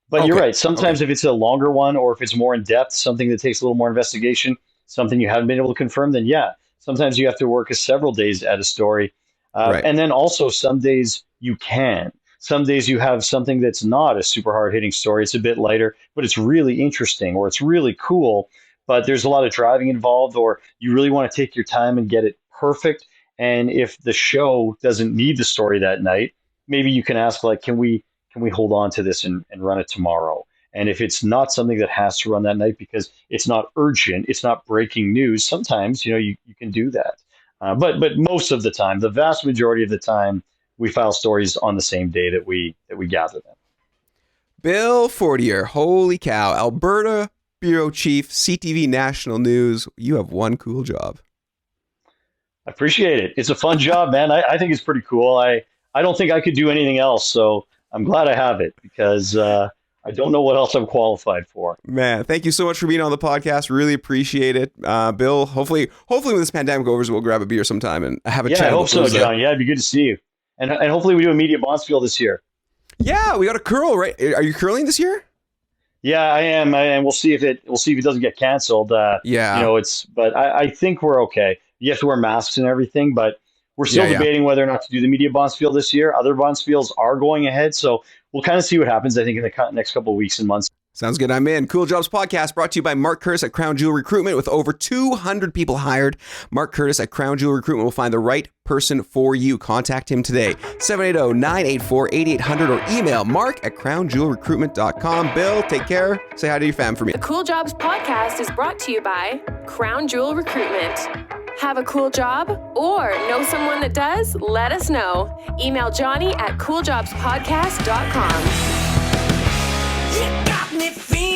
Speaker 4: But you're right. Sometimes if it's a longer one or if it's more in depth, something that takes a little more investigation, something you haven't been able to confirm, then yeah, sometimes you have to work several days at a story. And then also some days you can. Some days you have something that's not a super hard-hitting story. It's a bit lighter, but it's really interesting or it's really cool, but there's a lot of driving involved or you really want to take your time and get it perfect. And if the show doesn't need the story that night, maybe you can ask, like, can we hold on to this and run it tomorrow? And if it's not something that has to run that night because it's not urgent, it's not breaking news, sometimes, you know, you can do that. But most of the time, the vast majority of the time, we file stories on the same day that we gather them.
Speaker 2: Bill Fortier, holy cow, Alberta Bureau Chief, CTV National News. You have one cool job.
Speaker 4: I appreciate it. It's a fun job, man. I think it's pretty cool. I don't think I could do anything else, so I'm glad I have it because I don't know what else I'm qualified for.
Speaker 2: Man, thank you so much for being on the podcast. Really appreciate it. Bill, hopefully when this pandemic overs, we'll grab a beer sometime and have a chat.
Speaker 4: Yeah, I hope so, John. Yeah, it'd be good to see you. And hopefully we do a media Bonspiel this year.
Speaker 2: Yeah, we got a curl, right? Are you curling this year?
Speaker 4: Yeah, I am. And we'll see if it doesn't get canceled.
Speaker 2: Yeah.
Speaker 4: You know, but I think we're okay. You have to wear masks and everything, but we're still debating whether or not to do the media Bonspiel this year. Other Bonspiels are going ahead, so we'll kind of see what happens, I think, in the next couple of weeks and months.
Speaker 2: Sounds good. I'm in. Cool Jobs Podcast brought to you by Mark Curtis at Crown Jewel Recruitment. With over 200 people hired, Mark Curtis at Crown Jewel Recruitment will find the right person for you. Contact him today, 780-984-8800 or email mark@crownjewelrecruitment.com. Bill, take care. Say hi to your fam for me.
Speaker 1: The Cool Jobs Podcast is brought to you by Crown Jewel Recruitment. Have a cool job or know someone that does? Let us know. Email Jonny at cooljobspodcast.com.
Speaker 3: You got me feeling